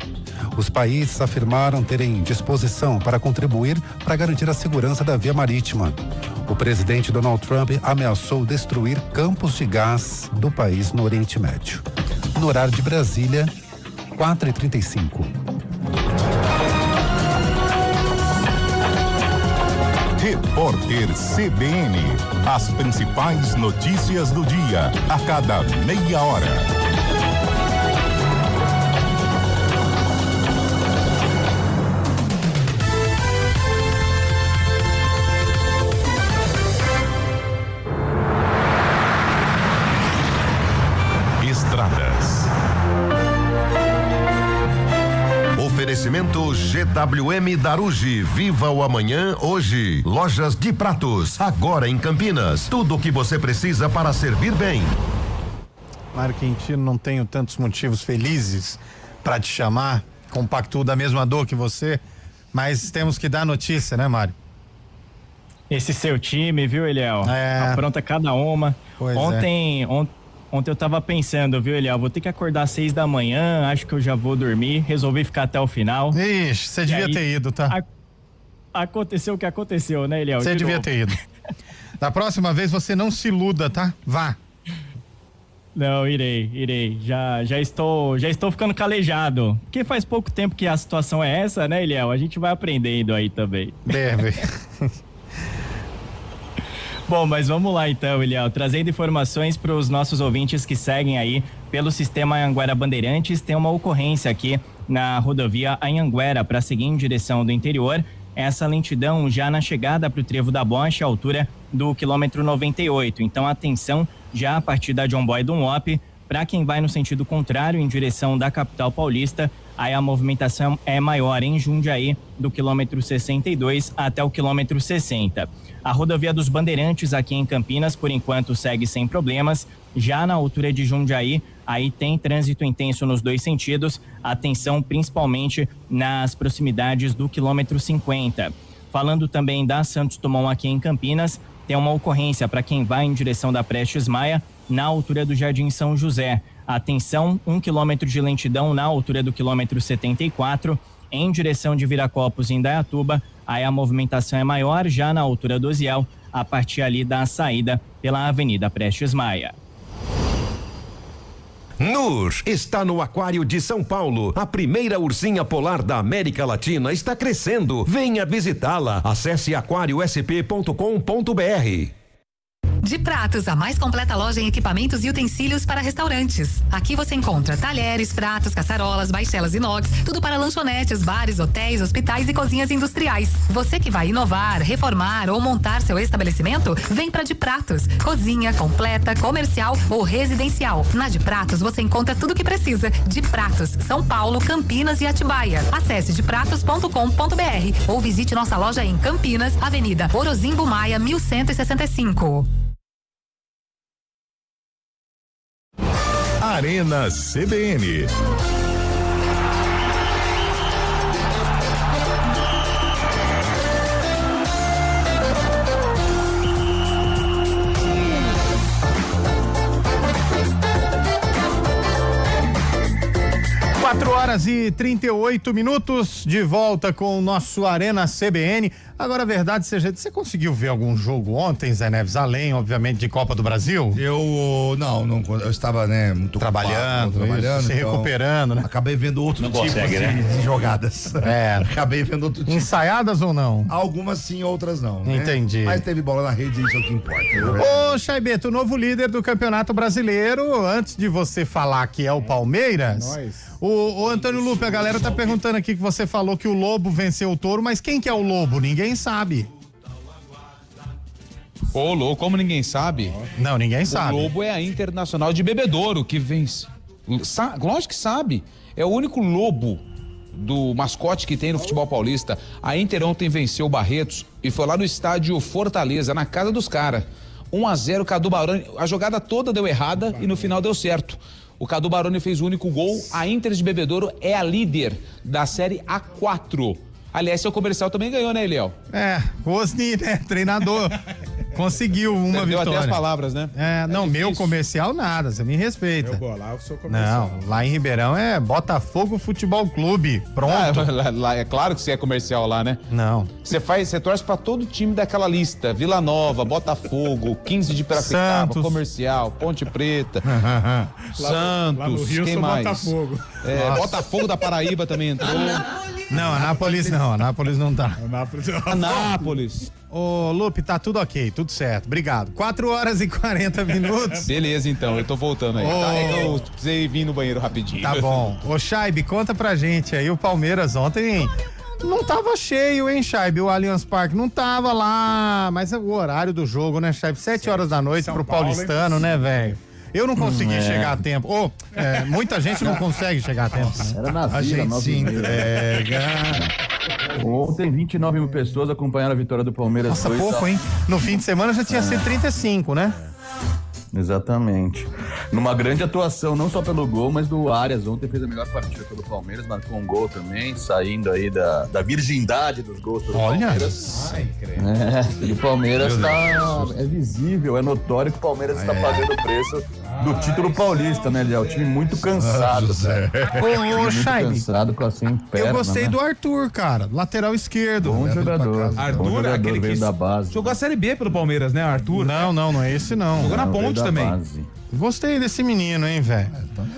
Os países afirmaram terem disposição para contribuir para garantir a segurança da via marítima. O presidente Donald Trump ameaçou destruir campos de gás do país no Oriente Médio. No horário de Brasília, 4h35. Repórter CBN. As principais notícias do dia, a cada meia hora. Estradas. Oferecimento GWM Darugi. Viva o amanhã hoje. Lojas de Pratos, agora em Campinas. Tudo o que você precisa para servir bem. Mário Quintino, não tenho tantos motivos felizes para te chamar, compactuo da mesma dor que você, mas temos que dar notícia, né, Mário? Esse seu time, viu, Eliel? Apronta cada uma. Pois Ontem Ontem eu tava pensando, viu, Eliel? Vou ter que acordar às 6 da manhã, acho que eu já vou dormir. Resolvi ficar até o final. Ixi, você devia ter ido, tá? Aconteceu o que aconteceu, né, Eliel? Você devia ter ido. Da próxima vez você não se iluda, tá? Vá. Não, irei. Já estou ficando calejado. Porque faz pouco tempo que a situação é essa, né, Eliel? A gente vai aprendendo aí também. Deve. Bom, mas vamos lá então, Eliel, trazendo informações para os nossos ouvintes que seguem aí pelo sistema Anhanguera Bandeirantes. Tem uma ocorrência aqui na rodovia Anhanguera para seguir em direção do interior. Essa lentidão já na chegada para o Trevo da Bocha, à altura do quilômetro 98. Então, atenção já a partir da John Boy Dunlop. Para quem vai no sentido contrário, em direção da capital paulista, aí a movimentação é maior em Jundiaí, do quilômetro 62 até o quilômetro 60. A rodovia dos Bandeirantes aqui em Campinas, por enquanto, segue sem problemas. Já na altura de Jundiaí, aí tem trânsito intenso nos dois sentidos. Atenção principalmente nas proximidades do quilômetro 50. Falando também da Santos Dumont aqui em Campinas, tem uma ocorrência para quem vai em direção da Prestes Maia, na altura do Jardim São José. Atenção, 1 quilômetro de lentidão na altura do quilômetro 74, em direção de Viracopos em Indaiatuba. Aí a movimentação é maior já na altura do Osiel, a partir ali da saída pela Avenida Prestes Maia. Nur está no Aquário de São Paulo. A primeira ursinha polar da América Latina está crescendo. Venha visitá-la. Acesse aquariosp.com.br. De Pratos, a mais completa loja em equipamentos e utensílios para restaurantes. Aqui você encontra talheres, pratos, caçarolas, baixelas inox, tudo para lanchonetes, bares, hotéis, hospitais e cozinhas industriais. Você que vai inovar, reformar ou montar seu estabelecimento, vem para De Pratos. Cozinha completa, comercial ou residencial. Na De Pratos você encontra tudo o que precisa. De Pratos, São Paulo, Campinas e Atibaia. Acesse depratos.com.br ou visite nossa loja em Campinas, Avenida Orozimbo Maia, 1165. Arena CBN. Quatro horas e 38 minutos, de volta com o nosso Arena CBN. Agora, a verdade seja, você conseguiu ver algum jogo ontem, Zé Neves, além, obviamente, de Copa do Brasil? Eu eu estava, né, muito trabalhando, se então, recuperando, né? Acabei vendo outro tipo de jogadas. Acabei vendo outro tipo. Ensaiadas ou não? Algumas sim, outras não. Né? Entendi. Mas teve bola na rede, isso é o que importa. Ô, Chaibeto, o novo líder do Campeonato Brasileiro, antes de você falar que é o Palmeiras, o Antônio Lupe, a galera tá perguntando aqui que você falou que o Lobo venceu o Touro, mas quem que é o Lobo? Ninguém sabe. Ô, Lobo, como ninguém sabe? Não, ninguém sabe. O Lobo é a Internacional de Bebedouro que vence. Lógico que sabe. É o único Lobo do mascote que tem no futebol paulista. A Inter ontem venceu o Barretos e foi lá no estádio Fortaleza, na casa dos caras. 1-0, Cadu Baroni. A jogada toda deu errada e no final deu certo. O Cadu Baroni fez o único gol. A Inter de Bebedouro é a líder da Série A4. Aliás, seu comercial também ganhou, né, Eliel? Rosni, né? Treinador. Conseguiu uma vitória. Deu até as palavras, né? Não, meu comercial nada, você me respeita. Eu vou lá, o seu comercial. Não, lá em Ribeirão é Botafogo Futebol Clube, pronto. Lá, é claro que você é comercial lá, né? Não. Você torce pra todo time daquela lista. Vila Nova, Botafogo, 15 de Piracicaba, Santos. Comercial, Ponte Preta, Santos, lá no Rio quem sou mais? Botafogo. Botafogo da Paraíba também entrou. Não, Anápolis não tá. Anápolis. Ô, Lupe, tá tudo ok, tudo certo. Obrigado. 4 horas e 40 minutos. Beleza, então, eu tô voltando aí. Eu precisei vir no banheiro rapidinho. Tá bom. Ô, Chaibe, conta pra gente aí, o Palmeiras ontem não tava cheio, hein, Chaibe? O Allianz Parque não tava lá, mas é o horário do jogo, né, Chaibe? 7 horas da noite pro paulistano, né, velho? Eu não consegui chegar a tempo. Muita gente não consegue chegar a tempo. Era na Vila, A gente se entrega. Ontem, 29 mil pessoas acompanharam a vitória do Palmeiras. Nossa, pouco, hein? No fim de semana já tinha sido 35, né? Exatamente. numa grande atuação, não só pelo gol, mas do Arias. Ontem fez a melhor partida pelo Palmeiras, marcou um gol também, saindo aí da virgindade dos gols pelo Palmeiras. Ai, credo. E o Palmeiras é visível, é notório que o Palmeiras está pagando o preço do título paulista, né, Léo? O time muito cansado, Ô, Chaime, cansado com assim perna, eu gostei né? do Arthur, cara, lateral esquerdo. Bom jogador. Arthur, aquele que veio da base. jogou a Série B pelo Palmeiras, né, Arthur? Não é esse não. Jogou na Ponte também. Base. Gostei desse menino, hein, velho.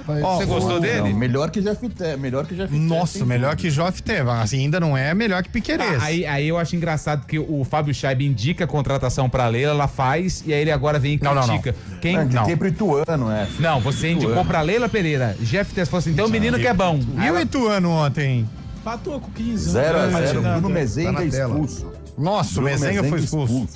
Você gostou dele? Não, melhor que Jefté, melhor que Jefté. Nossa, melhor que Jofté. Assim, ainda não é melhor que Piquerez. Aí eu acho engraçado que o Fábio Scheibe indica a contratação pra Leila, ela faz, e aí ele agora vem e critica. Quem? Não. Indiquei pro Ituano, Não, você indicou pra Leila Pereira. Jefté falou assim, tem um menino que é bom. E o Ituano ontem? Patou com 15. 0-0, Bruno Mezenga expulso. Nossa, o Mezenga foi expulso.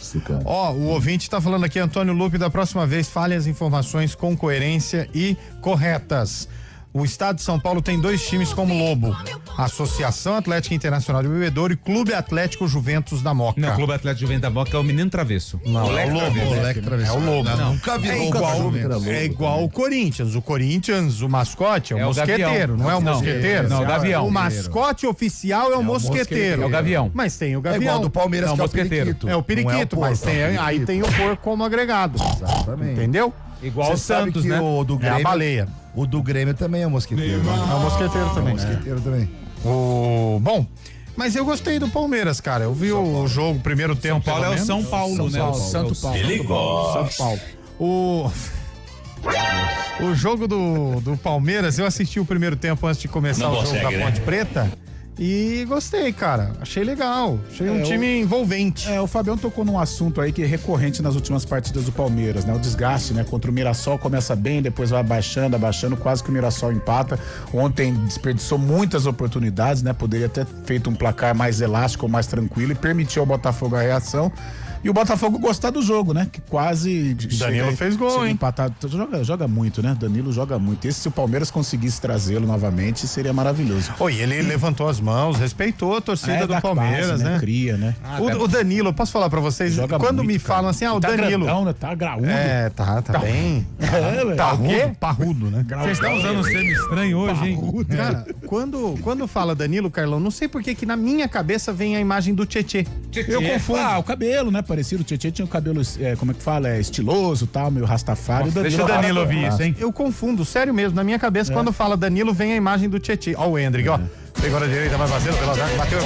Ó, o ouvinte tá falando aqui, Antônio Lupe, da próxima vez fale as informações com coerência e corretas. O estado de São Paulo tem 2 times como lobo: Associação Atlética Internacional de Bebedouro e Clube Atlético Juventus da Moca. Não, o Clube Atlético Juventus da Moca é o menino travesso. Não, é o lobo. É o lobo. Nunca vi É igual o Corinthians. O Corinthians, o mascote é o mosqueteiro, Gavião. não é o Não, mosqueteiro? não, o Gavião. O mascote oficial é o mosqueteiro. É o Gavião. Mas tem o É Gavião. igual do Palmeiras, Não, que é o mosqueteiro. periquito. É o periquito, Não é o mas porco, aí tem o porco como agregado. Exatamente. Entendeu? Igual o Você sabe Santos, que né? o do É Grêmio, a baleia. O do Grêmio também é mosqueteiro. É o mosqueteiro também. Mosqueteiro também. Bom, mas eu gostei do Palmeiras, cara. Eu vi o jogo, primeiro tempo. São Paulo é o São Paulo, né? Santo Paulo. Ele gosta. São Paulo. O jogo do Palmeiras, eu assisti o primeiro tempo antes de começar o jogo da Ponte Preta. E gostei, cara. Achei legal. Achei um time envolvente. O Fabião tocou num assunto aí que é recorrente nas últimas partidas do Palmeiras, né? O desgaste, né? Contra o Mirassol começa bem, depois vai abaixando, quase que o Mirassol empata. Ontem desperdiçou muitas oportunidades, né? Poderia ter feito um placar mais elástico, mais tranquilo e permitiu ao Botafogo a reação. E o Botafogo gostar do jogo, né? Que quase... Danilo fez gol, hein? Empatado. Joga muito, né? Danilo joga muito. Se o Palmeiras conseguisse trazê-lo novamente, seria maravilhoso. Oi, ele levantou as mãos, respeitou a torcida do Palmeiras, base, né? Cria, né? O Danilo, eu posso falar pra vocês? Joga Quando muito, me cara. falam assim, o Tá Danilo... grandão, né? Tá graúdo. Tá bem. Tá o quê? Parrudo, né? Vocês estão usando um termo estranho hoje, hein? Cara, quando fala Danilo, Carlão, não sei por que na minha cabeça vem a imagem do Tietê. Eu confundo. O cabelo, né? Parecido. O Tietê tinha o cabelo, como é que fala? Estiloso e tal, meio rastafário. Deixa o Danilo ouvir isso, hein? Eu confundo, sério mesmo. Na minha cabeça, quando fala Danilo, vem a imagem do Tietê. Ó o Hendrick, ó. Pegou na direita, vai fazendo, pela zaga, bateu.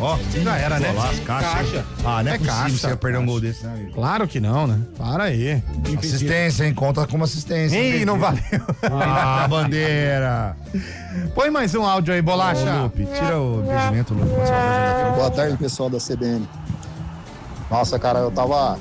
Ó. Já era, né? Caixa. Ah, não é possível caixa. você ia perder um gol desse, né, amigo? Claro que não, né? Para aí. Assistência, hein? Conta como assistência. Ih, não valeu. Ah, bandeira. Põe mais um áudio aí, Bolacha. Ô, Lupe, tira o impedimento, Lupe. Boa tarde, pessoal da CBN. Nossa, cara, eu tava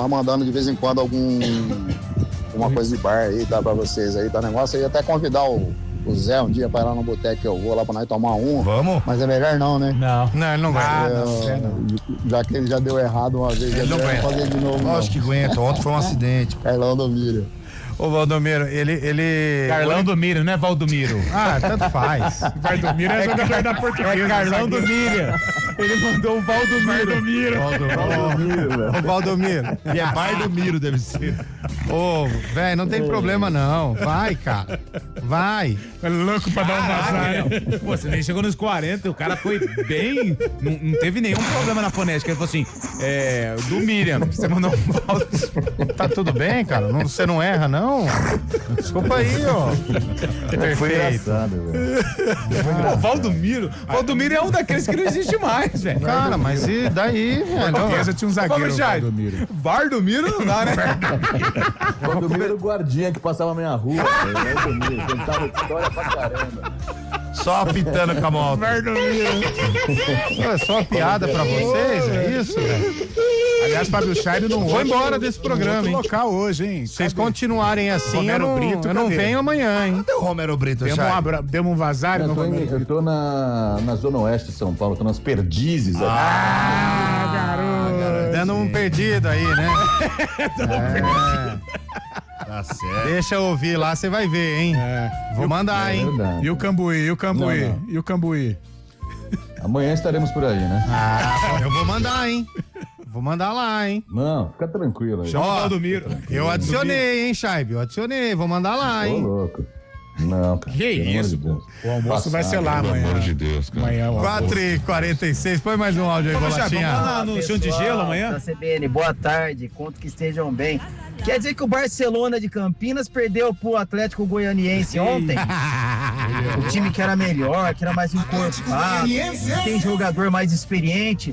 mandando de vez em quando alguma coisa de bar aí, tá, pra vocês aí, tá negócio. Eu ia até convidar o Zé um dia pra ir lá no boteco que eu vou lá pra nós tomar um. Vamos? Mas é melhor não, né? Não, ele não vai. Já que ele já deu errado uma vez, Ele não vai aguenta. fazer de novo. Lógico que aguenta. Ontem foi um acidente. Carlão do Mira. Ô, Valdomiro, ele... Carlão do Miro, não é Valdomiro. Ah, tanto faz. Valdomiro é jogador da Portuguesa. É Carlão do Mira. Ele mandou o Valdomiro. Ô, Valdomiro. E é pai do Miro, deve ser. Ô, velho, não tem problema não. Vai, cara. Vai. É louco pra dar um vazar. Pô, você nem chegou nos 40, o cara foi bem. Não teve nenhum problema na fonética. Ele falou assim: do Miriam, você mandou um Valdomiro. Tá tudo bem, cara? Você não erra, não? Desculpa aí, ó. Foi Perfeito. engraçado, velho. Pô, Valdomiro. Valdomiro é um daqueles que não existe mais, velho. Cara, mas e daí, velho? Portuguesa tinha um zagueiro, Valdomiro. Valdomiro não dá, né? Valdomiro era o guardinha que passava a minha rua. Valdomiro, contava história pra caramba. Só apitando com a moto. É só uma piada pra vocês, é isso, velho? Aliás, Fábio Scheib não Foi embora desse programa, hein? local hoje, hein? Se vocês continuarem assim, Romero Brito, eu não cadê? venho amanhã, hein? Cadê o Romero Brito, Chay? Demos um vazar no Romero. Eu tô na Zona Oeste de São Paulo, tô nas Perdizes aqui. garoto. Dando um perdido aí, né? Tá certo. Deixa eu ouvir lá, você vai ver, hein? Vou mandar, hein? E o Cambuí, Amanhã estaremos por aí, né? Eu vou mandar, hein? Vou mandar lá, hein? Não, fica tranquilo aí. Chama o Valdomiro. Eu adicionei, hein, Chaibe? Eu adicionei. Vou mandar lá, hein? Ô, louco. Não, cara. Que isso, pô. O almoço vai ser lá amanhã. Pelo amor de Deus, cara. Amanhã, 4h46. Põe mais um áudio aí, Bolachinha. Vamos lá no chão de gelo amanhã? Da CBN, boa tarde. Conto que estejam bem. Quer dizer que o Barcelona de Campinas perdeu pro Atlético Goianiense ontem? O time que era melhor, que era mais encorpado, que tem jogador mais experiente.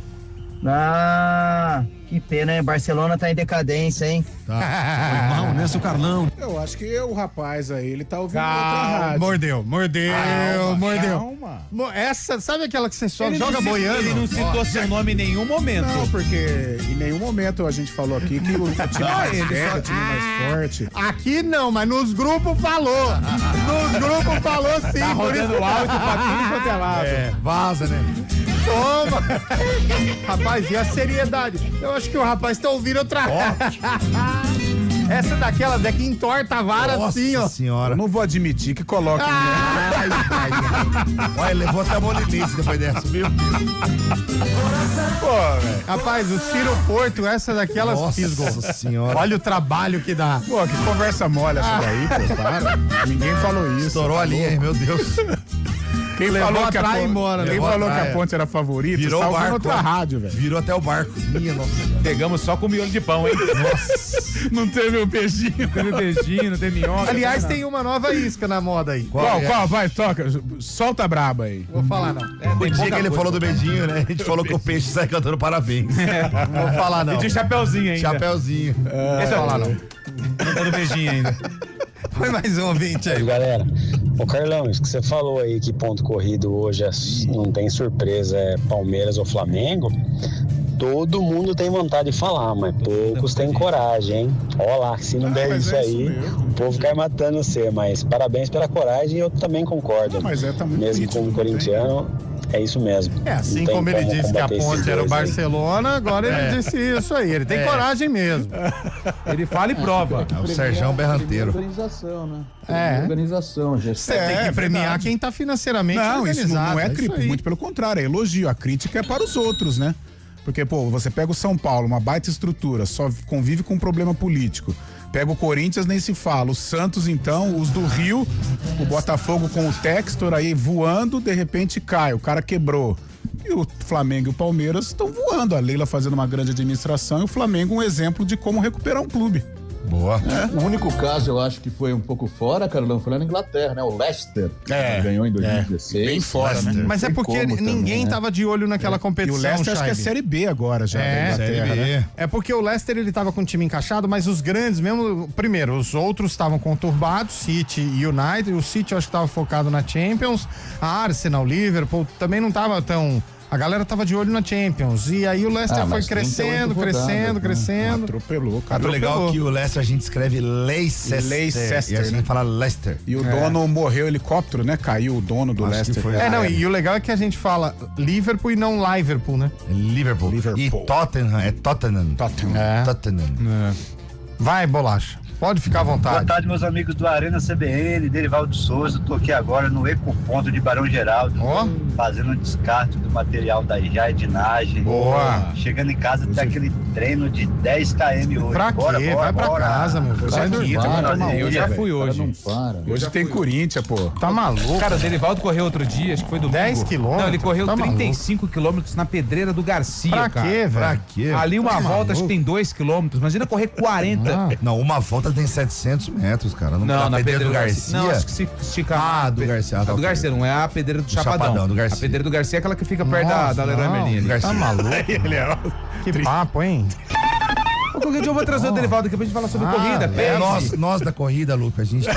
Ah, que pena, hein? Barcelona tá em decadência, hein? Foi mal, né, seu Carlão? Eu acho que o rapaz aí, ele tá ouvindo outra Calma, rádio. mordeu. Calma. Essa, sabe aquela que você só Ele joga não citou- boiando? Ele não citou seu nome em nenhum momento. Não, porque em nenhum momento a gente falou aqui que o time mais velho, o time mais forte. Aqui não, mas nos grupos falou. Nos grupos falou sim. Tá por rodando isso- áudio pra tudo quanto é lado. Vaza, né? Toma! Rapaz, e a seriedade? Eu acho que o rapaz tá ouvindo outra. Essa daquelas que entorta a vara assim, ó. Senhora. Eu não vou admitir que coloque. Olha, levou até a mão limite depois dessa, viu? Pô, velho. Rapaz, o Ciro Porto, essa daquelas fisgou. Nossa senhora. Olha o trabalho que dá. Pô, que conversa mole essa daí, pô, para. Ninguém falou isso. Estourou tá a linha, louco. meu Deus. Quem Levou falou que a atrás ponte, e embora, quem levou falou que atrás, a ponte era favorita, Virou está o ouvindo barco. outra rádio, velho. Virou até o barco. Minha nossa. Pegamos só com miolo de pão, hein? Nossa. Não teve o beijinho. Não teve beijinho, não teve minhoca. Aliás, tem uma nova isca na moda aí. Qual? Vai, toca. Solta a braba aí. Vou falar não. O dia que ele falou do beijinho, né? A gente falou que o peixe sai cantando parabéns. Não vou falar não. E de chapeuzinho ainda. Chapeuzinho. Esse Não vou falar não. Não tá no beijinho ainda. Foi mais um ouvinte aí. Galera, ô Carlão, isso que você falou aí que ponto corrido hoje não tem surpresa, é Palmeiras ou Flamengo, todo mundo tem vontade de falar, mas poucos têm coragem, hein? Ó lá, se não der isso aí, o povo cai matando você, mas parabéns pela coragem e eu também concordo. Mas tá muito mesmo crítico como também. corintiano, é isso mesmo. É, assim Não tem como ele disse que a combater esses ponte era o dois aí. Barcelona, agora ele disse isso aí. Ele tem coragem mesmo. Ele fala e prova. É o Serjão Berranteiro. Organização, né? É. Organização, Você gestão. tem que premiar verdade. quem tá financeiramente Não, isso organizado. não é isso crítico, aí. muito pelo contrário, é elogio. A crítica é para os outros, né? Porque, pô, você pega o São Paulo, uma baita estrutura, só convive com um problema político. Pega o Corinthians, nem se fala. O Santos, então, os do Rio, o Botafogo com o Textor aí voando, de repente cai, o cara quebrou. E o Flamengo e o Palmeiras estão voando. A Leila fazendo uma grande administração e o Flamengo um exemplo de como recuperar um clube. Boa. O único caso, eu acho que foi um pouco fora, Carlão, foi lá na Inglaterra, né? O Leicester, que ganhou em 2016. Bem fora, né? Mas é porque ninguém tava de olho naquela E competição. o Leicester acho que é Chaibe. Série B agora já. da Inglaterra, Série B. né? É porque o Leicester ele tava com o time encaixado, mas os grandes mesmo, primeiro, os outros estavam conturbados, City e United. O City eu acho que tava focado na Champions. A Arsenal, Liverpool também não tava tão... A galera tava de olho na Champions. E aí o Leicester foi mas 38 crescendo, rodadas, crescendo, né? crescendo. Atropelou, cara. O legal é que o Leicester a gente escreve Leicester. Leicester, E a gente né? fala Leicester. E o dono morreu helicóptero, né? Caiu o dono do Acho que Leicester. foi. E o legal é que a gente fala Liverpool e não Liverpool, né? Liverpool. E Tottenham. É Tottenham. É. Tottenham. Vai, Bolacha. Pode ficar à vontade. Boa tarde, meus amigos do Arena CBN, Derivaldo Souza. Tô aqui agora no Ecoponto de Barão Geraldo, fazendo um descarte do material da jardinagem. Boa. Chegando em casa, tem aquele treino de 10 km hoje. Pra quê? Vai pra casa, meu filho. Vai dormir. Eu já fui hoje. Não para. Hoje tem Corinthians, pô. Tá maluco? Cara, o Derivaldo correu outro dia, acho que foi domingo. 10 quilômetros? Não, ele correu Tá 35 quilômetros na pedreira do Garcia, Pra cara. quê, velho? Pra quê? Ali uma Tá volta, acho maluco? que tem 2 quilômetros. Imagina correr 40. Não, uma volta tem 700 metros, cara. Não, na na pedreira do Garcia. Garcia. Não, acho que se estica. Ah, do Garcia. A tá do ok. Garcia, não é a pedreira do Chapadão. Chapadão, do Garcia. A pedreira do Garcia é aquela que fica perto Nossa, da Leroy não. Merlin. ali. Tá maluco? Que papo, hein? Qualquer dia eu vou trazer o Derivaldo aqui pra gente falar sobre corrida, Pepsi. Nós da corrida, Luca, a gente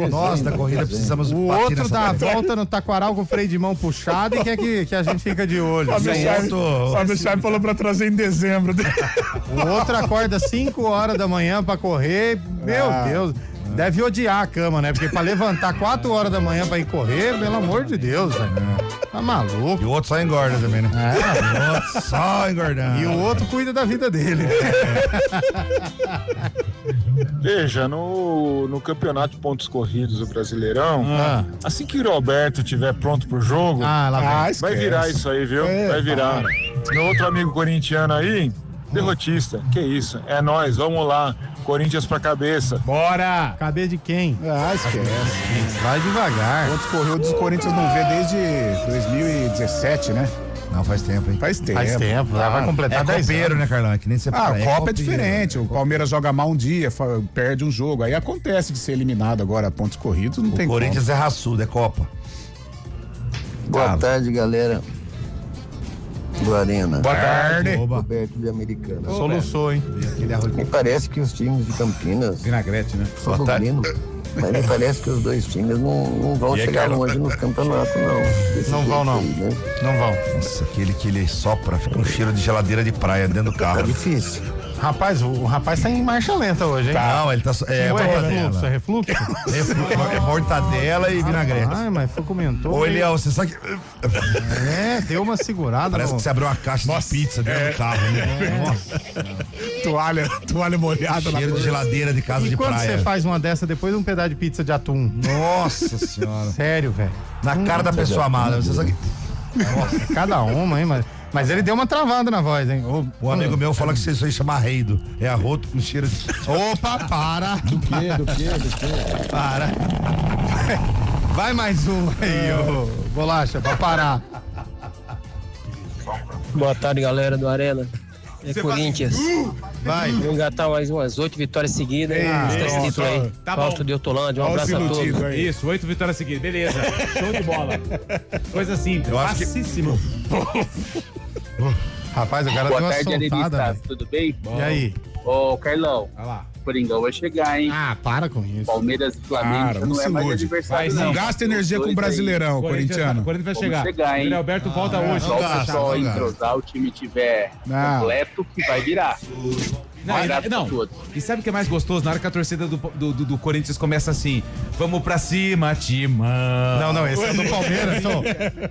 nós da corrida precisamos O bater outro nessa dá a tecla. volta no taquaral com o freio de mão puxado e quer que a gente fica de olho. O Fábio Chaves falou pra trazer em dezembro. O outro acorda 5 horas da manhã pra correr. Meu Deus. Deve odiar a cama, né? Porque pra levantar 4 horas da manhã pra ir correr, pelo amor de Deus, velho. Tá maluco. E o outro só engorda também, né? É. O outro só engordando. E o outro cuida da vida dele. Veja, no campeonato de pontos corridos do Brasileirão, assim que o Roberto estiver pronto pro jogo, vai virar isso aí, viu? Vai virar. Meu outro amigo corintiano aí, derrotista. Que isso? É nóis, vamos lá. Corinthians pra cabeça. Bora! Cabeça de quem? Esquece. Vai devagar. Pontos corridos o Corinthians não vê desde 2017, né? Não, faz tempo, hein? Faz tempo. Vai completar 10 copeiro, anos. né, Carlão? É que nem você A fala. Copa é diferente. O Palmeiras joga mal um dia, perde um jogo. Aí acontece de ser eliminado agora, pontos corridos, não tem como. O Corinthians é raçudo, é Copa. Boa tarde, galera do Arena. Boa tarde. Roberto de Americana. Soluçou, hein? Me parece que os times de Campinas... Vinagrete, né? Boa tarde. Mas me parece que os dois times não vão chegar longe nos campeonatos, não. Não vão, não. Aí, né? Não vão. Nossa, aquele que ele sopra, fica um cheiro de geladeira de praia dentro do carro. Tá difícil. Rapaz, o rapaz tá em marcha lenta hoje, hein? Não, ele tá... É refluxo? É mortadela e vinagrete. Ai, mas foi comentou. Ô, Eliel, você sabe que... Deu uma segurada. Parece que você abriu uma caixa de pizza dentro do carro, né? Nossa. Toalha molhada. Cheiro de geladeira de casa de praia. E quando você faz uma dessa, depois um pedaço de pizza de atum? Nossa senhora. Sério, velho. Na cara da pessoa amada. Você sabe que... Nossa, cada uma, hein, mas ele deu uma travada na voz, hein? O amigo meu fala que isso aí chama arreido. É arroto com cheiro de... Opa, para! Do quê? Para. Vai mais um aí, ô Bolacha, pra parar. Boa tarde, galera do Arena. Corinthians. Vai. Vou engatar mais umas 8 vitórias seguidas. Esse título aí. Tá Fausto de Hortolândia, um abraço a todos. Isso, 8 vitórias seguidas. Beleza. Show de bola. Coisa simples. Facíssimo. Rapaz, o cara Boa deu uma tarde, soltada, Arenita. velho. Tudo bem? E aí? Ô, Carlão. Olha lá. Coringão vai chegar, hein? Para com isso. Palmeiras e Flamengo já não é mais adversário, não não. gasta energia com o Brasileirão, corintiano. O Corinthians vai Vamos chegar, hein? O Alberto volta hoje. Só o pessoal entrosar, o time tiver completo que vai virar. Não. E sabe o que é mais gostoso? Na hora que a torcida do Corinthians começa assim: vamos pra cima, Timão. Não, esse é do Palmeiras.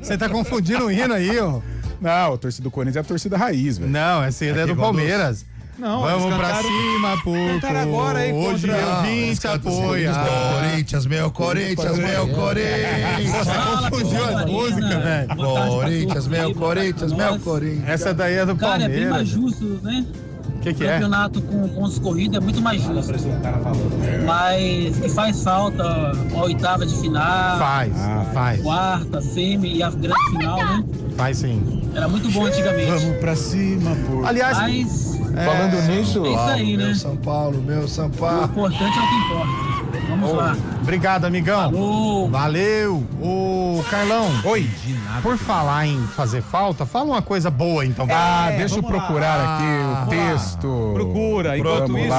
Você tá confundindo o hino aí, ó. Não, a torcida do Corinthians é a torcida raiz, velho. Não, essa é do Palmeiras. Não, vamos pra cima, porco. Agora aí hoje eu vim te apoiar. Corinthians, meu Corinthians. Você confundiu as músicas, velho. Corinthians, meu Corinthians. Essa daí é do Palmeiras. Cara, é bem mais justo, né? O que é? O campeonato com pontos corridos é muito mais justo. Mas que faz falta a oitava de final. Faz. Quarta, semi e a grande final, né? Faz sim. Era muito bom antigamente. Vamos pra cima, pô. Aliás, falando nisso, é isso aí, né? Meu São Paulo. O importante é o que importa. Vamos lá. Obrigado, amigão. Falou. Valeu. Ô, Carlão. Oi. Por falar em fazer falta, fala uma coisa boa, então. Deixa eu procurar aqui o texto. Procura. Enquanto isso,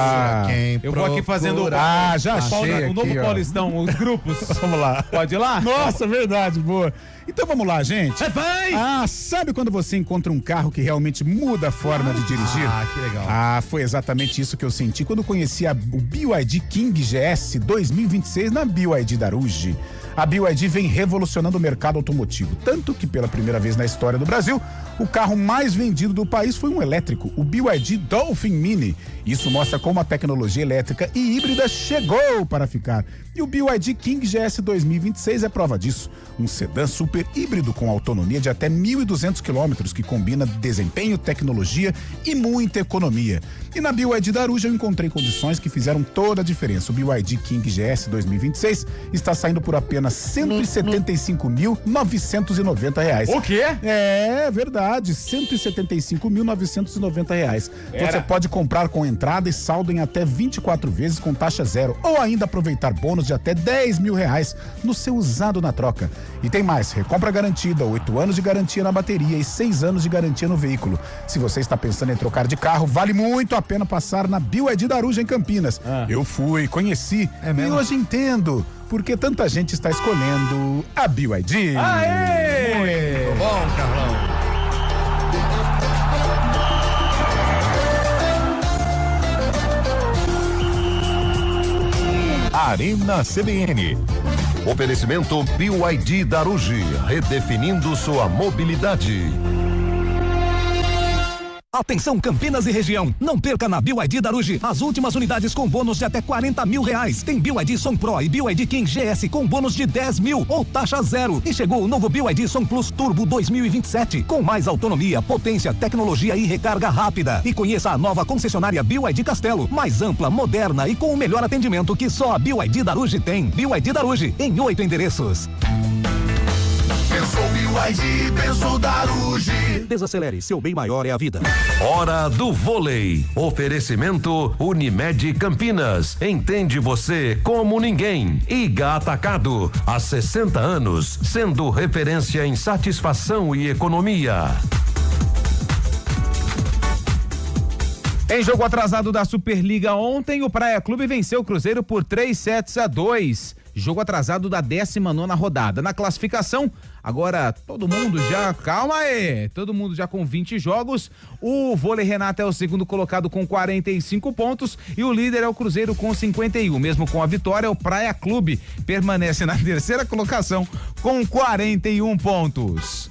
eu vou aqui fazendo já achei o novo aqui, Paulistão, os grupos. Vamos lá. Pode ir lá? Nossa, verdade, boa. Então vamos lá, gente. Vai! Sabe quando você encontra um carro que realmente muda a forma de dirigir? Que legal. Foi exatamente isso que eu senti quando conheci o BYD King GS 2026 na BYD Daruge. A BYD vem revolucionando o mercado automotivo, tanto que pela primeira vez na história do Brasil, o carro mais vendido do país foi um elétrico, o BYD Dolphin Mini. Isso mostra como a tecnologia elétrica e híbrida chegou para ficar. E o BYD King GS 2026 é prova disso. Um sedã super híbrido com autonomia de até 1.200 quilômetros, que combina desempenho, tecnologia e muita economia. E na BYD Daruge eu encontrei condições que fizeram toda a diferença. O BYD King GS 2026 está saindo por apenas R$ 175.990. O quê? É verdade, R$ 175.990. Você pode comprar com entrada e saldo em até 24 vezes com taxa zero, ou ainda aproveitar bônus de até R$10 mil no seu usado na troca. E tem mais, recompra garantida, 8 anos de garantia na bateria e 6 anos de garantia no veículo. Se você está pensando em trocar de carro, vale muito a pena passar na BYD Daruge em Campinas. Eu fui, conheci e hoje entendo porque tanta gente está escolhendo a BYD. Aê! Muito bom, Carlão. Arena CBN. Oferecimento BYD Daruge, redefinindo sua mobilidade. Atenção Campinas e região, não perca na BYD Darugi as últimas unidades com bônus de até R$40 mil. Tem BYD Som Pro e BYD King GS com bônus de 10 mil ou taxa zero. E chegou o novo BYD Som Plus Turbo 2027 com mais autonomia, potência, tecnologia e recarga rápida. E conheça a nova concessionária BYD Castelo, mais ampla, moderna e com o melhor atendimento que só a BYD Darugi tem. BYD Darugi em 8 endereços. Pensou BYD, pensou Darugi. Desacelere, seu bem maior é a vida. Hora do vôlei. Oferecimento Unimed Campinas. Entende você como ninguém. Iga Atacado. Há 60 anos, sendo referência em satisfação e economia. Em jogo atrasado da Superliga ontem, o Praia Clube venceu o Cruzeiro por 3-2. Jogo atrasado da 19ª rodada. Na classificação, agora todo mundo já, calma aí, todo mundo já com 20 jogos. O Vôlei Renata é o segundo colocado com 45 pontos e o líder é o Cruzeiro com 51. Mesmo com a vitória, o Praia Clube permanece na terceira colocação com 41 pontos.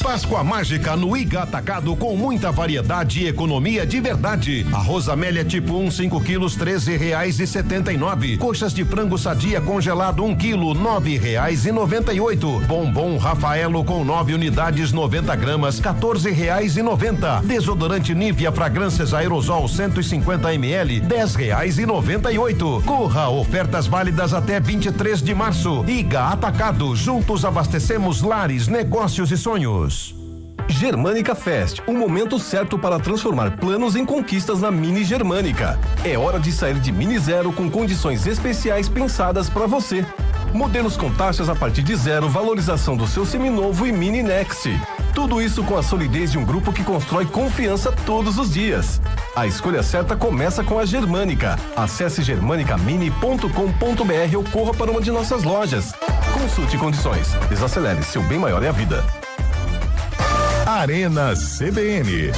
Páscoa mágica no Iga Atacado com muita variedade e economia de verdade. Arroz Amélia tipo 1, 5 quilos, R$13,79. Coxas de frango sadia congelado 1 quilo, R$9,98. Bombom Rafaelo com 9 unidades, 90 gramas, R$14,90. Desodorante Nivea Fragrâncias Aerosol 150 ml, R$10,98. Corra, ofertas válidas até 23 de março. Iga Atacado, juntos abastecemos lares, negócios e sonhos. Germânica Fest, o momento certo para transformar planos em conquistas na Mini Germânica. É hora de sair de Mini Zero com condições especiais pensadas para você. Modelos com taxas a partir de zero, valorização do seu seminovo e Mini Next. Tudo isso com a solidez de um grupo que constrói confiança todos os dias. A escolha certa começa com a Germânica. Acesse germanicamini.com.br ou corra para uma de nossas lojas. Consulte condições. Desacelere, seu bem maior é a vida. Arena CBN.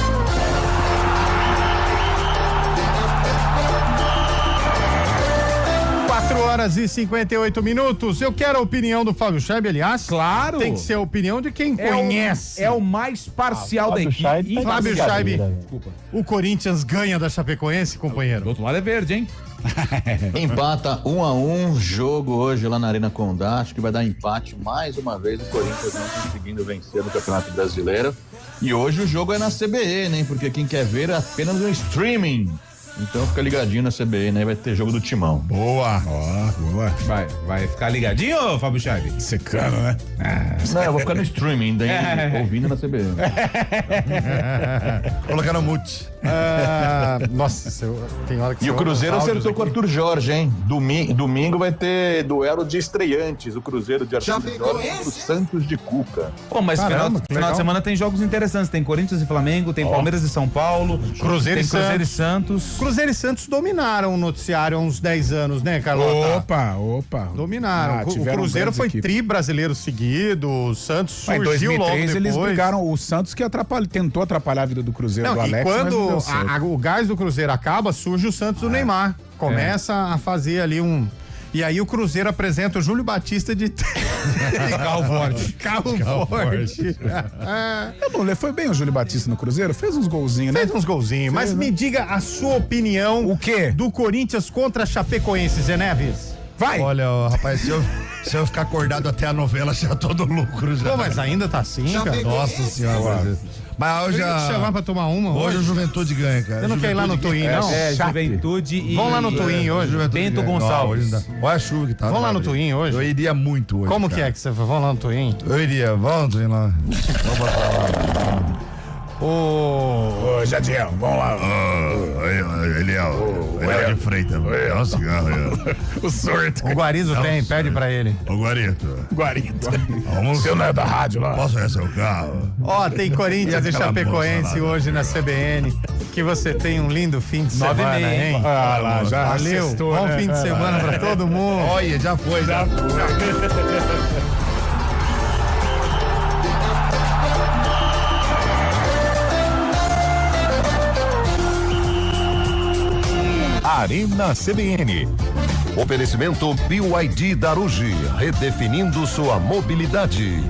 4h58. Eu quero a opinião do Fábio Scheib, aliás. Claro. Tem que ser a opinião de quem conhece. É o mais parcial da equipe. Fábio Scheib, o Corinthians ganha da Chapecoense, companheiro. Do outro lado é verde, hein? Empata 1-1, jogo hoje lá na Arena Condá, acho que vai dar empate mais uma vez, o Corinthians não conseguindo vencer no Campeonato Brasileiro. E hoje o jogo é na CBN, hein? Porque quem quer ver é apenas no streaming. Então fica ligadinho na CBN, aí vai ter jogo do Timão. Boa! Boa. Vai ficar ligadinho, Fábio Scheib? Secando, né? Não, eu vou ficar no streaming, daí ouvindo na CBN. Colocar no mute. Nossa, tem hora que E o Cruzeiro acertou com o Arthur Jorge, hein? Domingo vai ter duelo de estreantes. O Cruzeiro de Arthur Jorge contra o Santos de Cuca. Pô, mas final de semana tem jogos interessantes. Tem Corinthians e Flamengo, tem Palmeiras e São Paulo, Cruzeiro tem Cruzeiro e Santos. Cruzeiro e Santos dominaram o noticiário há uns 10 anos, né, Carlota? Opa. Dominaram. O Cruzeiro foi tri-brasileiro seguido, o Santos surgiu em 2003, logo depois. eles brigaram, o Santos que tentou atrapalhar a vida do Cruzeiro, do Alex, quando mas não deu certo. o gás do Cruzeiro acaba, surge o Santos do Neymar. Começa a fazer ali um... E aí o Cruzeiro apresenta o Júlio Batista de carro forte. Foi bem o Júlio Batista no Cruzeiro? Fez uns golzinhos, né? Fez uns golzinhos, mas me diga a sua opinião. O quê? Do Corinthians contra a Chapecoense, Zé Neves. Vai! Olha, rapaz, se eu ficar acordado até a novela, já tô no lucro já. Pô, mas ainda tá assim, cara? Nossa senhora. Mas hoje te chamar pra tomar uma hoje. Hoje o Juventude ganha, cara. Você não quer ir lá no Twin, não? Juventude e... Vamos lá no Twin hoje. Bento Gonçalves. Olha a chuva que tá. Vamos lá no Twin hoje? Eu iria muito hoje. Como que é que você foi? Vamos lá no Twin? Eu iria. Vamos no Twin lá. Vamos botar lá. Ô, Jadiel, vamos lá. Ele é de Freitas. É um cigarro. O surto. O Guarito tem, pede pra ele. Ô, Guarito. O seu não é da rádio lá? Posso ver seu carro? Ó, tem Corinthians e Chapecoense hoje na CBN. Que você tem um lindo fim de semana, hein? Ah, lá, já valeu. Assistou, bom né? fim de semana pra todo mundo. Olha, já foi. Arena CBN. Oferecimento BYD Darugi, redefinindo sua mobilidade.